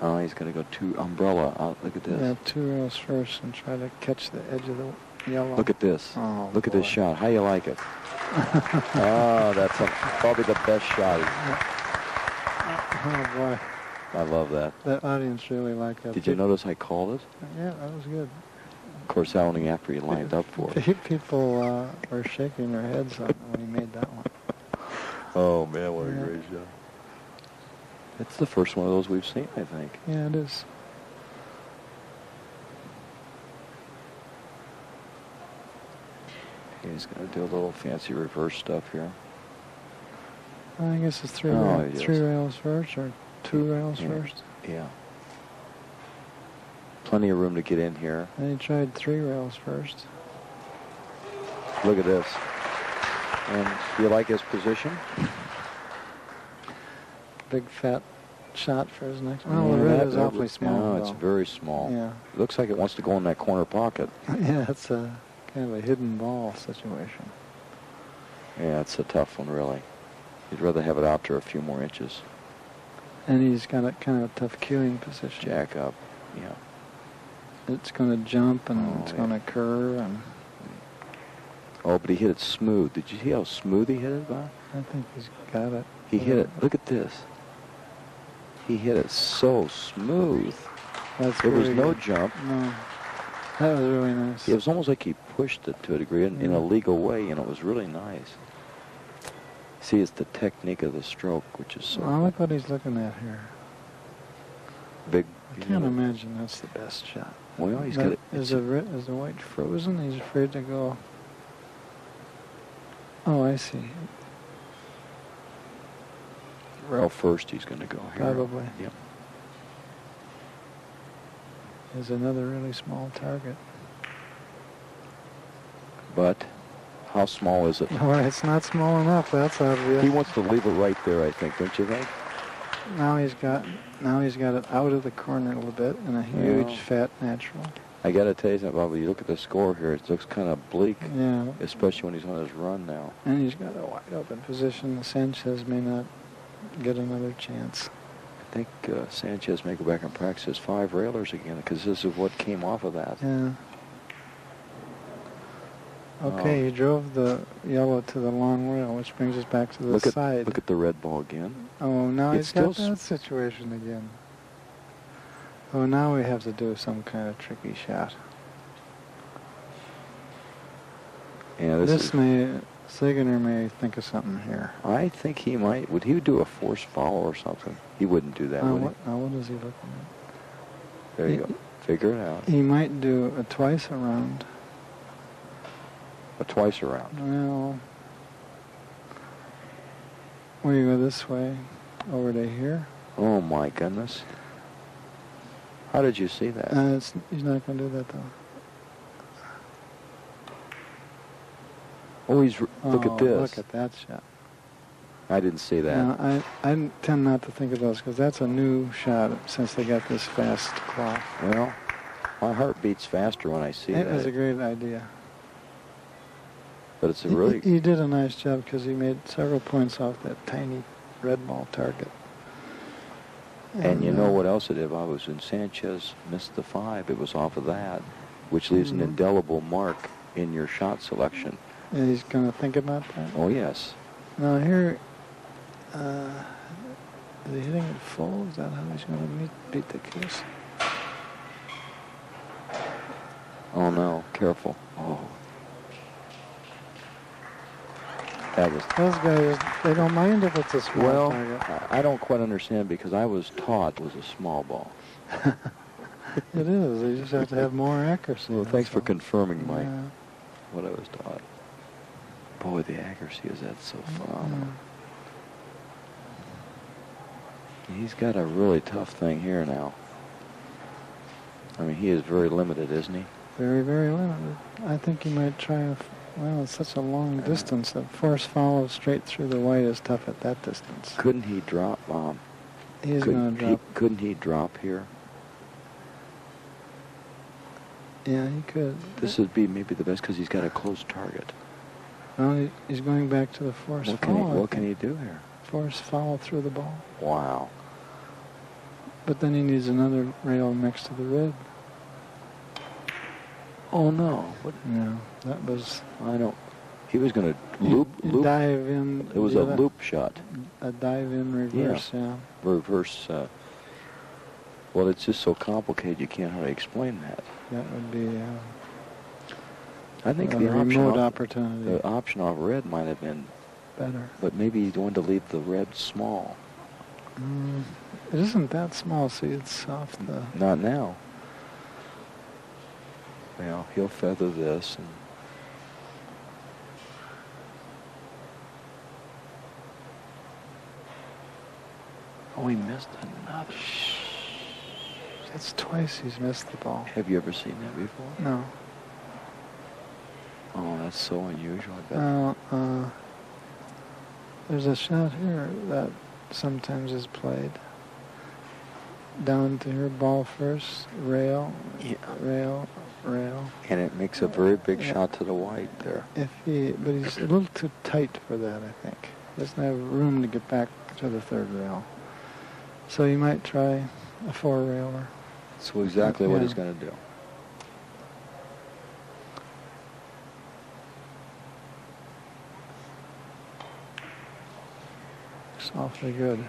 Oh, he's going to go 2 umbrella out. Look at this. Yeah, 2 rails first and try to catch the edge of the yellow. Look at this. Oh, Look at this boy. shot. How you like it? Oh, that's probably the best shot. Oh, boy. I love that. That audience really liked that. Did you notice I called it? Yeah, that was good. Of course, that only after he lined up for it. People were shaking their heads on when he made that one. Oh, man, what Yeah. a great shot. It's the first one of those we've seen, I think. Yeah, it is. He's going to do a little fancy reverse stuff here. I guess it's three yes. rails first or 2 rails Yeah. first. Yeah. Plenty of room to get in here. And he tried 3 rails first. Look at this. And you like his position? Big fat shot for his next one. Yeah, Oh, the red that- is that awfully looks- small. No, it's though. very small. Yeah. It looks like it wants to go in that corner pocket. Yeah, it's a kind of a hidden ball situation. Yeah, it's a tough one, really. You'd rather have it out there a few more inches. And he's got a kind of a tough cueing position. Jack up. Yeah. It's going to jump and Oh, it's yeah. going to curve, and Oh, but he hit it smooth. Did you see how smooth he hit it, Bob? I think he's got it. He hit it. Look at this. He hit it so smooth. That's There was very no good. jump. No, that was really nice. It was almost like he pushed it to a degree in a Yeah. legal way, and it was really nice. See, it's the technique of the stroke, which is so Oh, look what he's looking at here. big. I can't imagine that's the best shot. Well, he's But got it. Is the white frozen? He's afraid to go. Oh, I see. Rail first, he's going to go here. Probably. Yep. Is another really small target. But how small is it? Well, it's not small enough. That's obvious. He wants to leave it right there, I think, don't you think? Now he's got it out of the corner a little bit in a huge Yeah. fat natural. I got to tell you something, Bob. When you look at the score here, it looks kind of bleak, Yeah, especially when he's on his run now. and he's got a wide open position. Sanchez may not get another chance. I think Sanchez may go back and practice his 5 railers again, because this is what came off of that. Yeah. Okay, he drove the yellow to the long rail, which brings us back to the side. Look at the red ball again. Oh, now It's he's got still that situation again. Oh, now we have to do some kind of tricky shot. Yeah, this is, Sayginer may think of something here. I think he might. Would he do a forced follow or something? He wouldn't do that, would he? What is he looking at? There you go. Figure it out. He might do a twice around. A twice around. Well, we go this way, over to here. Oh, my goodness. How did you see that? He's not going to do that, though. Oh, look at this. Look at that shot. I didn't see that. Now, I tend not to think of those because that's a new shot since they got this fast clock. Well, my heart beats faster when I see It that. was a great idea. But it's a really... He did a nice job because he made several points off that tiny red ball target. And you know what else it did, Bob? Was when Sanchez missed the 5, it was off of that, which leaves an indelible mark in your shot selection. And he's going to think about that. Oh, yes. Now here, Is he hitting it full? Is that how he's going to beat the kiss? Oh no, careful. Oh. That was... Those guys, they don't mind if it's a small target. I don't quite understand because I was taught it was a small ball. It is. You just have to have more accuracy. Well, thanks for all. confirming Yeah. what I was taught. Boy, the accuracy is that so phenomenal. He's got a really tough thing here now. I mean, he is very limited, isn't he? Very, very limited. I think he might try well, it's such a long distance. A force follow straight through the white is tough at that distance. Couldn't he drop, He's going to drop. Couldn't he drop here? Yeah, he could. This would be maybe the best because he's got a close target. Well, he's going back to the force follow. What can he do here? Force follow through the ball. Wow. But then he needs another rail next to the red. Oh no! What? Yeah, that was. I don't. He was going to loop. Dive in. It was a loop shot. A dive in reverse. Yeah. Reverse. Well, it's just so complicated you can't hardly explain that. That would be. I think a the remote opportunity. The option off red might have been better. But maybe he wanted to leave the red small. It isn't that small. See, it's off the. Not now. Well, he'll feather this. And oh, he missed another. That's twice he's missed the ball. Have you ever seen that before? No. Oh, that's so unusual. I bet. There's a shot here that sometimes is played. Down to her ball first, rail, rail, rail. And it makes a very big shot to the white there. But he's a little too tight for that, I think. He doesn't have room to get back to the third rail. So you might try a four-railer. So exactly what he's going to do. It's awfully good.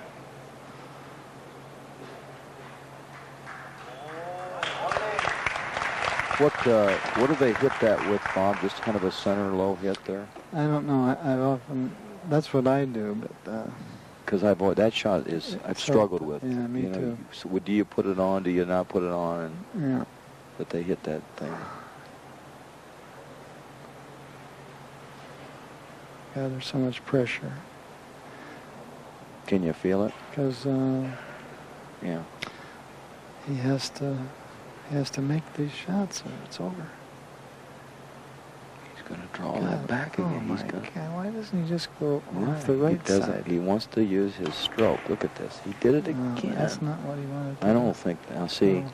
What do they hit that with, Bob? Just kind of a center low hit there? I don't know. I've often, that's what I do, but. Because that shot is I've struggled with. Yeah, me too. So do you put it on? Do you not put it on? Yeah. But they hit that thing. Yeah, there's so much pressure. Can you feel it? Because yeah, he has to make these shots or it's over. He's going to draw that back again. Oh my God! Why doesn't he just go off the right side? He wants to use his stroke. Look at this. He did it again. That's not what he wanted to do. I don't think. Now see. No.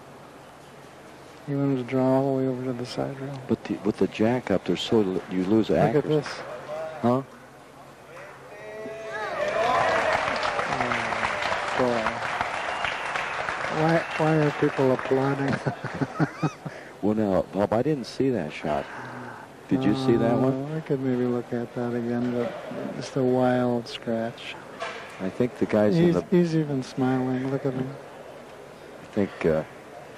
He wanted to draw all the way over to the side rail. But with the jack up, there's you lose accuracy. Look at this. Huh? Why are people applauding? Well, now, Bob, I didn't see that shot. Did you see that one? I could maybe look at that again, but it's a wild scratch. I think the guys he's even smiling. Look at him. I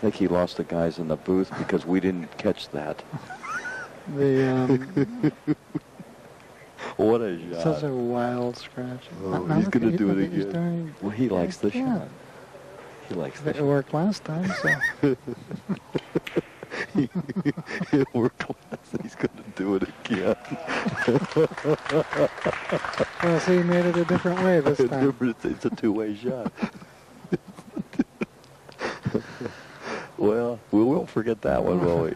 think he lost the guys in the booth because we didn't catch that. What a shot. Such a wild scratch. Oh, he's going to do it again. Well, he likes the shot. He likes the shot. It worked last time, so. It worked last time. He's going to do it again. Well, see, he made it a different way this time. It's a two-way shot. Well, we won't forget that one, will we?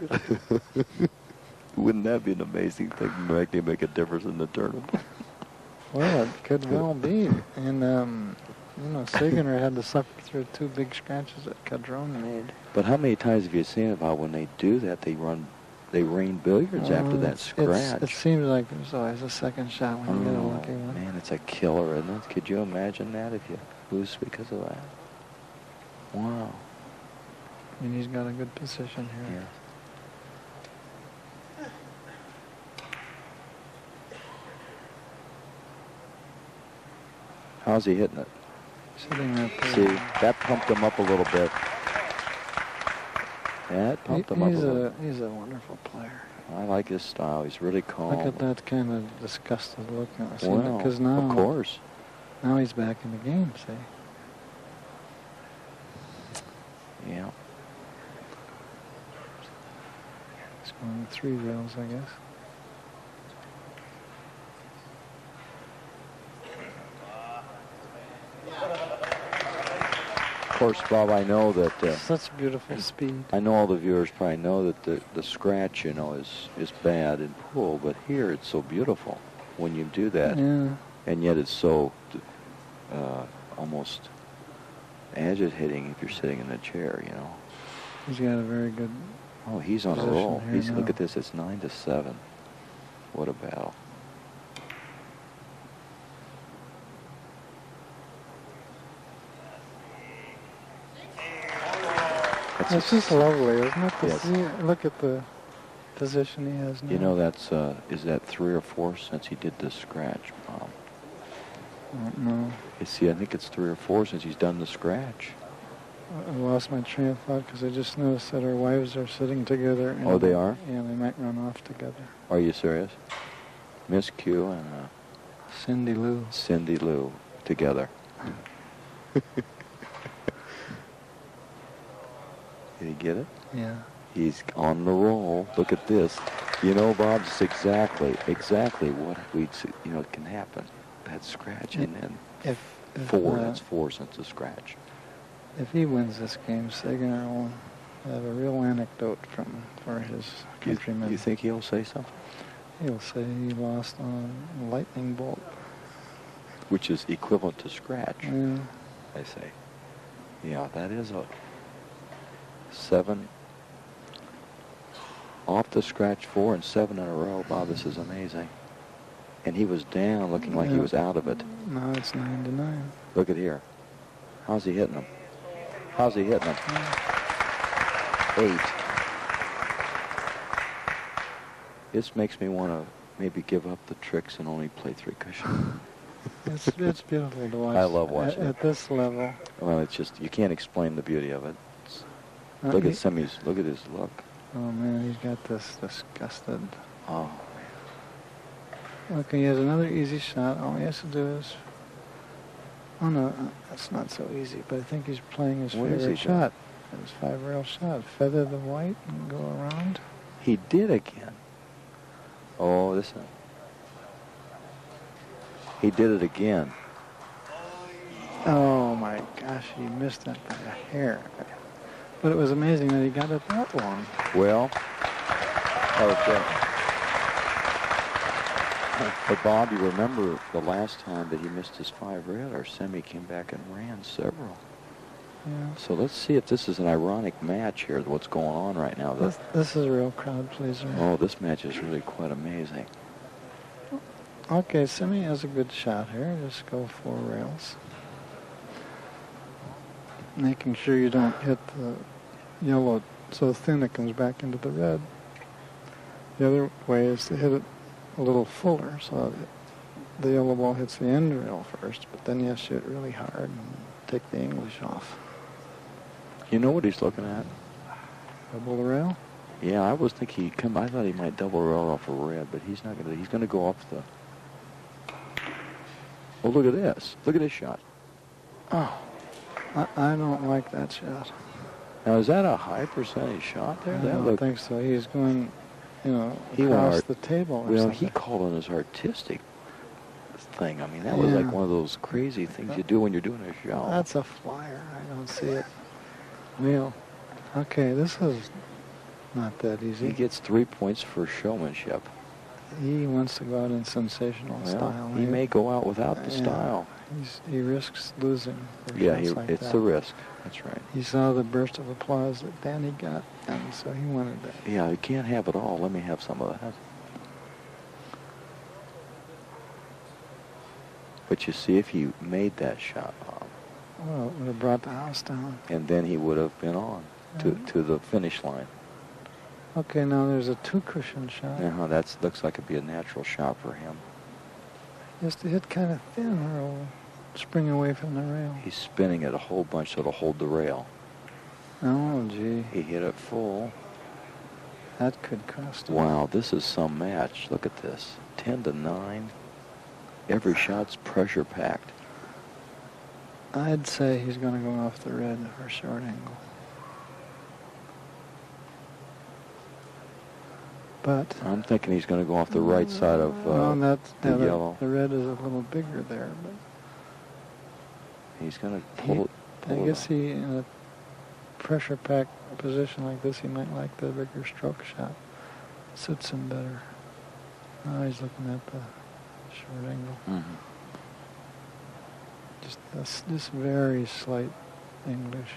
Wouldn't that be an amazing thing to make a difference in the tournament? Well, it could well be. And, Sayginer had to suffer through two big scratches that Cadron made. But how many times have you seen about when they do that, they rain billiards after that scratch? It seems like there's always a second shot when you get a lucky one. Man, it's a killer, isn't it? Could you imagine that if you lose because of that? Wow. And he's got a good position here. Yeah. How's he hitting it? Sitting there. See, that pumped him up a little bit. That pumped him up a little. He's a wonderful player. I like his style. He's really calm. Look at that kind of disgusted look. Well, because now, of course. Now he's back in the game, see? Yeah. He's going 3 rails, I guess. Of course, Bob, I know that... such beautiful speed. I know all the viewers probably know that the scratch, you know, is bad in pool, but here it's so beautiful when you do that. Yeah. And yet it's so almost agitating if you're sitting in a chair, you know. He's got a very good... Oh, he's on a roll. Look at this. It's 9-7. What a battle. It's just lovely, isn't it? Yes. Look at the position he has now. You know, that's is that 3 or 4 since he did the scratch, Bob? I don't know. See, I think it's 3 or 4 since he's done the scratch. I lost my train of thought because I just noticed that our wives are sitting together. And Oh, they are? Yeah, they might run off together. Are you serious? Miss Q and Cindy Lou. Cindy Lou together. Did he get it? Yeah. He's on the roll. Look at this. You know, Bob, it's exactly what can happen. That scratch, and then if 4. That's 4 since the scratch. If he wins this game, Sayginer will have a real anecdote for his countrymen. You think he'll say something? He'll say he lost on a lightning bolt. Which is equivalent to scratch, Yeah. I say. Yeah, that is a 7 off the scratch, 4 and 7 in a row. Bob, this is amazing. And he was down, looking like he was out of it. Now it's 9-9. Look at here. How's he hitting him? How's he hitting him? 8. This makes me want to maybe give up the tricks and only play 3 cushion. It's beautiful to watch. I love watching at this level. Well, it's just, you can't explain the beauty of it. Look at Semih's, look at his look. Oh man, he's got this disgusted. Oh. Okay, he has another easy shot. All he has to do is... Oh no, that's not so easy, but I think he's playing his favorite shot. His 5-rail shot. Feather the white and go around. He did again. Oh, listen. He did it again. Oh my gosh, he missed that by a hair. But it was amazing that he got it that long. Well, okay. But Bob, you remember the last time that he missed his 5-railer, Semih came back and ran several. Yeah. So let's see if this is an ironic match here, what's going on right now. This is a real crowd pleaser. Oh, this match is really quite amazing. Okay, Semih has a good shot here. Just go 4 rails. Making sure you don't hit the yellow so thin it comes back into the red. The other way is to hit it a little fuller so that the yellow ball hits the end rail first, but then you have to shoot really hard and take the English off. You know what he's looking at? Double the rail? Yeah, I was thinking I thought he might double rail off a red, but he's not going to. He's going to go off the... Oh, look at this. Look at this shot. Oh, I don't like that shot. Now, is that a high percentage shot there? I don't think so. He's going, across the table or something. He called it his artistic thing. I mean, that was like one of those crazy things you do when you're doing a show. That's a flyer. I don't see it. Well, okay, this is not that easy. He gets 3 points for showmanship. He wants to go out in sensational style. He may go out without the style. He risks losing. It's a risk. That's right. He saw the burst of applause that Dani got, and so he wanted that. Yeah, you can't have it all. Let me have some of that. But you see, if he made that shot, Bob. Well, it would have brought the house down. And then he would have been on to the finish line. Okay, now there's a 2-cushion shot. That looks like it'd be a natural shot for him. He has to hit kind of thin, or spring away from the rail. He's spinning it a whole bunch so it'll hold the rail. Oh, gee. He hit it full. That could cost him. Wow, this is some match. Look at this. 10-9. Every shot's pressure packed. I'd say he's going to go off the red for short angle. But I'm thinking he's going to go off the right side of the yellow. The red is a little bigger there, but he's going to pull it. I guess he, in a pressure packed position like this, he might like the bigger stroke shot. Suits him better. Now he's looking at the short angle. Mm-hmm. Just very slight English.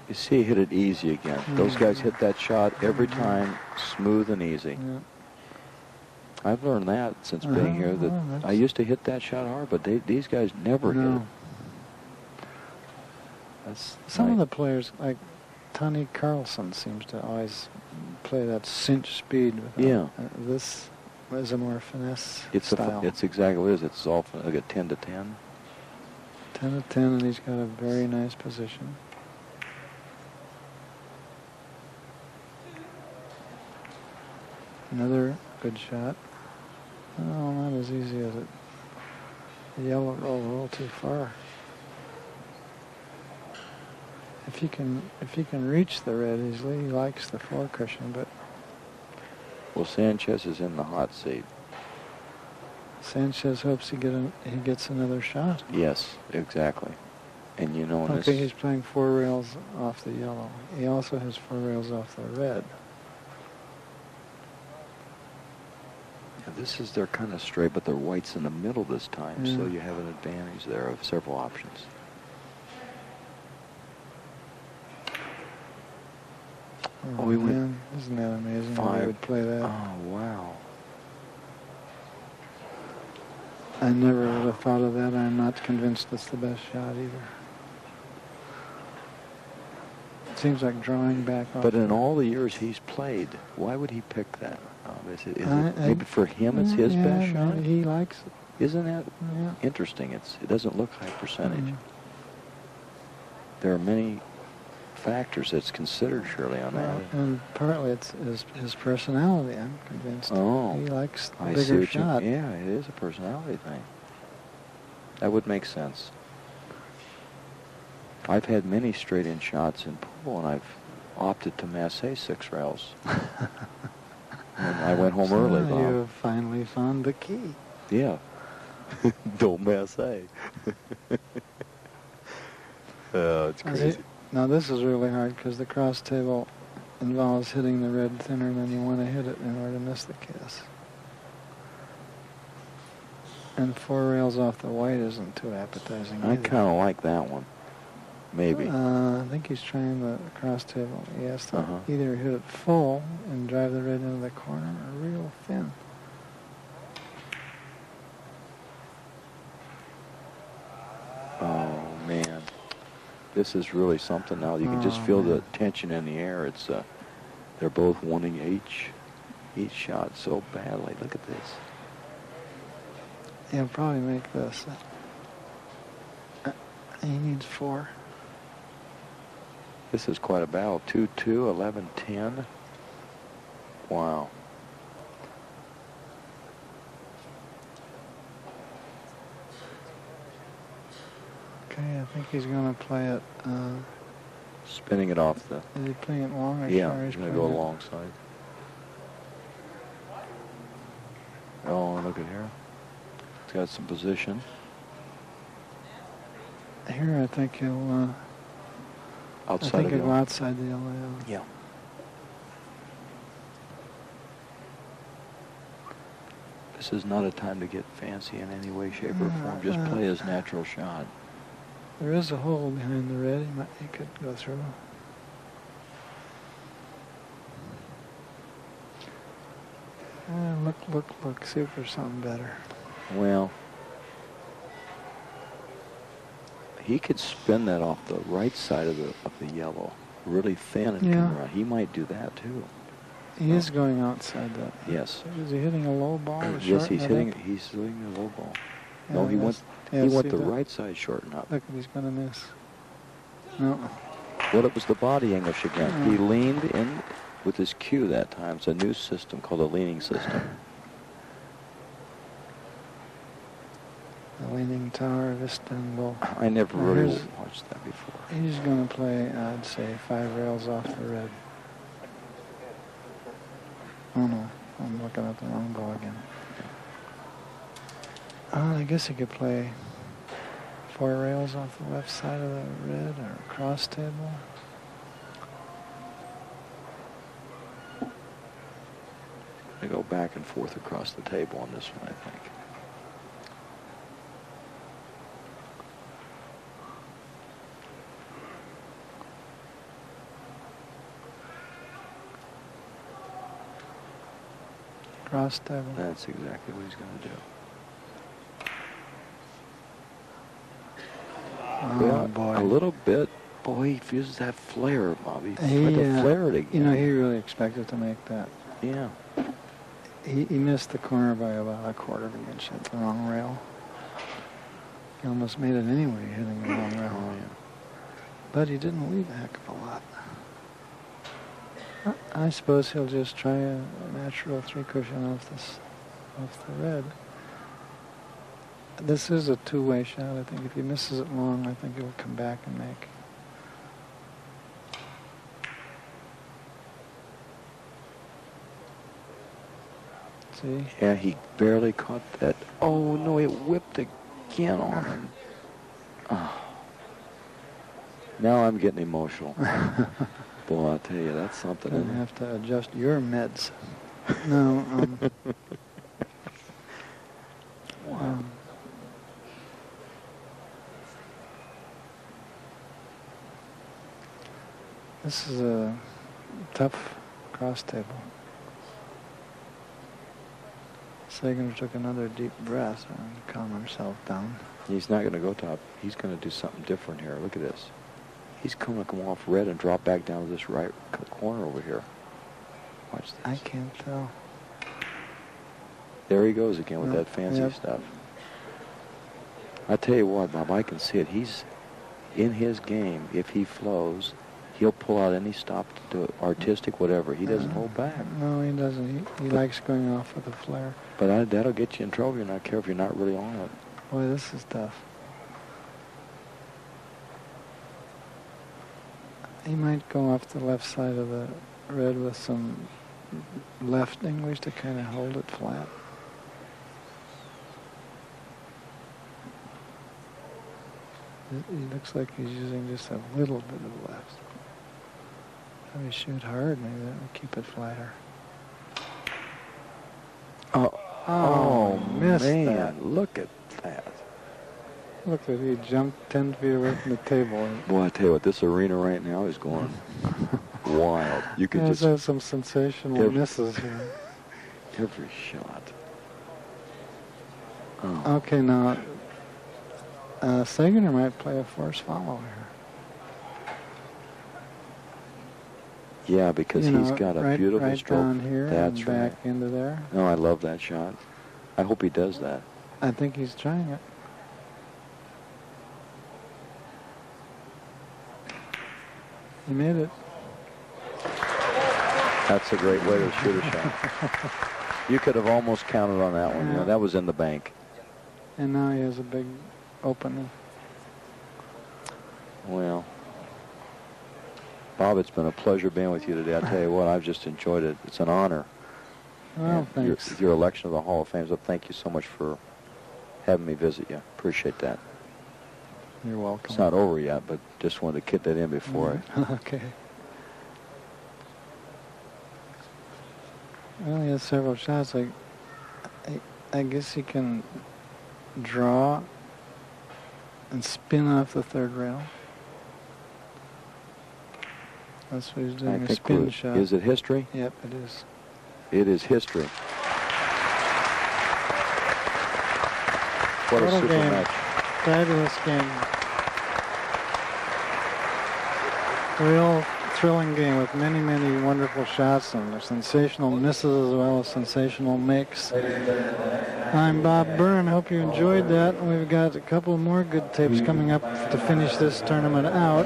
You see, he hit it easy again. Those guys hit that shot every time, smooth and easy. Yeah. I've learned that since being here. That I used to hit that shot hard, but these guys never hit it. That's some of the players, like Tony Carlson, seems to always play that cinch speed. Yeah. This is a more finesse it's style. It's exactly what it is. It's all like a 10-10. 10-10, and he's got a very nice position. Another good shot. Oh, not as easy as it. The yellow rolled a little too far. If he can reach the red easily, he likes the floor cushion, but well, Sanchez is in the hot seat. Sanchez hopes he gets another shot. Yes, exactly. And you know, okay, he's playing 4 rails off the yellow. He also has 4 rails off the red. This is, they're kind of straight, but they're whites in the middle this time, so you have an advantage there of several options. Oh, we went. Isn't that amazing? 5. He would play that. Oh, wow. I never would have thought of that. I'm not convinced it's the best shot either. It seems like drawing back off. But in all the years he's played, why would he pick that? Is it maybe for him it's his best shot? He likes it. Isn't that interesting? It doesn't look high percentage. There are many factors that's considered surely on that. And partly it's his personality, I'm convinced. Oh. He likes the I bigger shot. Yeah, it is a personality thing. That would make sense. I've had many straight-in shots in pool, and I've opted to masse 6 rails. And I went home early, Bob. You have finally found the key. Yeah. Don't masse. Oh, it's crazy. Now this is really hard because the cross table involves hitting the red thinner than you want to hit it in order to miss the kiss. And 4 rails off the white isn't too appetizing I either. kind of like that one. Maybe. I think he's trying the cross table. He has to either hit it full and drive the red into the corner or real thin. Oh, man. This is really something now. You can just feel the tension in the air. It's they're both wanting each shot so badly. Look at this. He'll probably make this. He needs 4. This is quite a battle. 2-2, 11-10. Wow. Okay, I think he's going to play it. Spinning it off the... Is he playing it long or short? Yeah, he's going to go alongside. Oh, look at here. It's got some position. Here, I think he'll... outside I think of he'll the... go outside the LA. Yeah. This is not a time to get fancy in any way, shape, or form. Just play his natural shot. There is a hole behind the red. He could go through. Look. See if there's something better. Well, he could spin that off the right side of the yellow, really thin, and come around. He might do that too. He is going outside that. Yes. Is he hitting a low ball? Or Yes, he's hitting. up? He's hitting a low ball. Yeah, No, he went. Yeah, He went the that? right side short and up. Look, he's going to miss. No. Well, it was the body English again. He leaned in with his cue that time. It's a new system called a leaning system. The Leaning Tower of Istanbul. I never really watched that before. He's going to play, I'd say, 5 rails off the red. Oh no, I'm looking at the wrong ball again. I guess he could play 4 rails off the left side of the red or cross table. They go back and forth across the table on this one, I think. Cross table. That's exactly what he's going to do. Oh, Well, boy. a little bit. Boy, he uses that flare, Bobby. He, Tried to flare it again. You know, he really expected to make that. Yeah. He missed the corner by about a quarter of an inch at the wrong rail. He almost made it anyway, hitting the wrong rail. Oh, yeah. But he didn't leave a heck of a lot. I suppose he'll just try a natural 3 cushion off the red. This is a 2-way shot. I think if he misses it long, I think he'll come back and make. See? Yeah, he barely caught that. Oh, no, it whipped again on him. Oh. Now I'm getting emotional. Boy, I'll tell you, that's something. You're going to have to adjust your meds. No, wow. This is a tough cross table. Sayginer took another deep breath and calmed himself down. He's not going to go top. He's going to do something different here. Look at this. He's going to come off red and drop back down to this right corner over here. Watch this. I can't tell. There he goes again with Yep. that fancy Yep. stuff. I tell you what, Bob, I can see it. He's in his game. If he flows, he'll pull out any stop to do it, artistic, whatever. He doesn't hold back. No, he doesn't. He likes going off with a flare. But that'll get you in trouble. You're not careful. You're not really on it. Boy, this is tough. He might go off the left side of the red with some left English to kind of hold it flat. He looks like he's using just a little bit of left. If he shoot hard, maybe that would keep it flatter. Oh, missed man. that. Look at that. Look at he jumped 10 feet away from the table. Boy, I tell you what, this arena right now is going wild. You could There's just some sensational misses here. every shot. Oh. Okay, now Sayginer might play a force follow here. Yeah, because he's got a beautiful right stroke. down here That's and back right. into there. No, I love that shot. I hope he does that. I think he's trying it. He made it. That's a great way to shoot a shot. You could have almost counted on that one. You know, that was in the bank. And now he has a big opening. Well, Bob, it's been a pleasure being with you today. I tell you what, I've just enjoyed it. It's an honor. Well, And thanks. your election of the Hall of Fame. So thank you so much for having me visit you. Appreciate that. You're welcome. It's not over yet, but just wanted to get that in before Okay. Well, he has several shots. I guess he can draw and spin off the third rail. That's what he's doing, a spin shot. Is it history? Yep, it is. It is history. What a super game. match. Fabulous game. Real thrilling game with many, many wonderful shots and sensational misses as well as sensational makes. I'm Bob Byrne. Hope you enjoyed that. We've got a couple more good tapes coming up to finish this tournament out.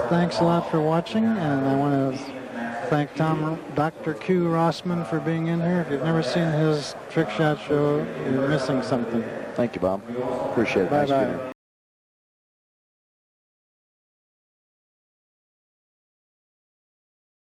Thanks a lot for watching, and I want to thank Dr. Q Rossman for being in here. If you've never seen his trick shot show, you're missing something. Thank you, Bob. Appreciate it. Bye-bye. Nice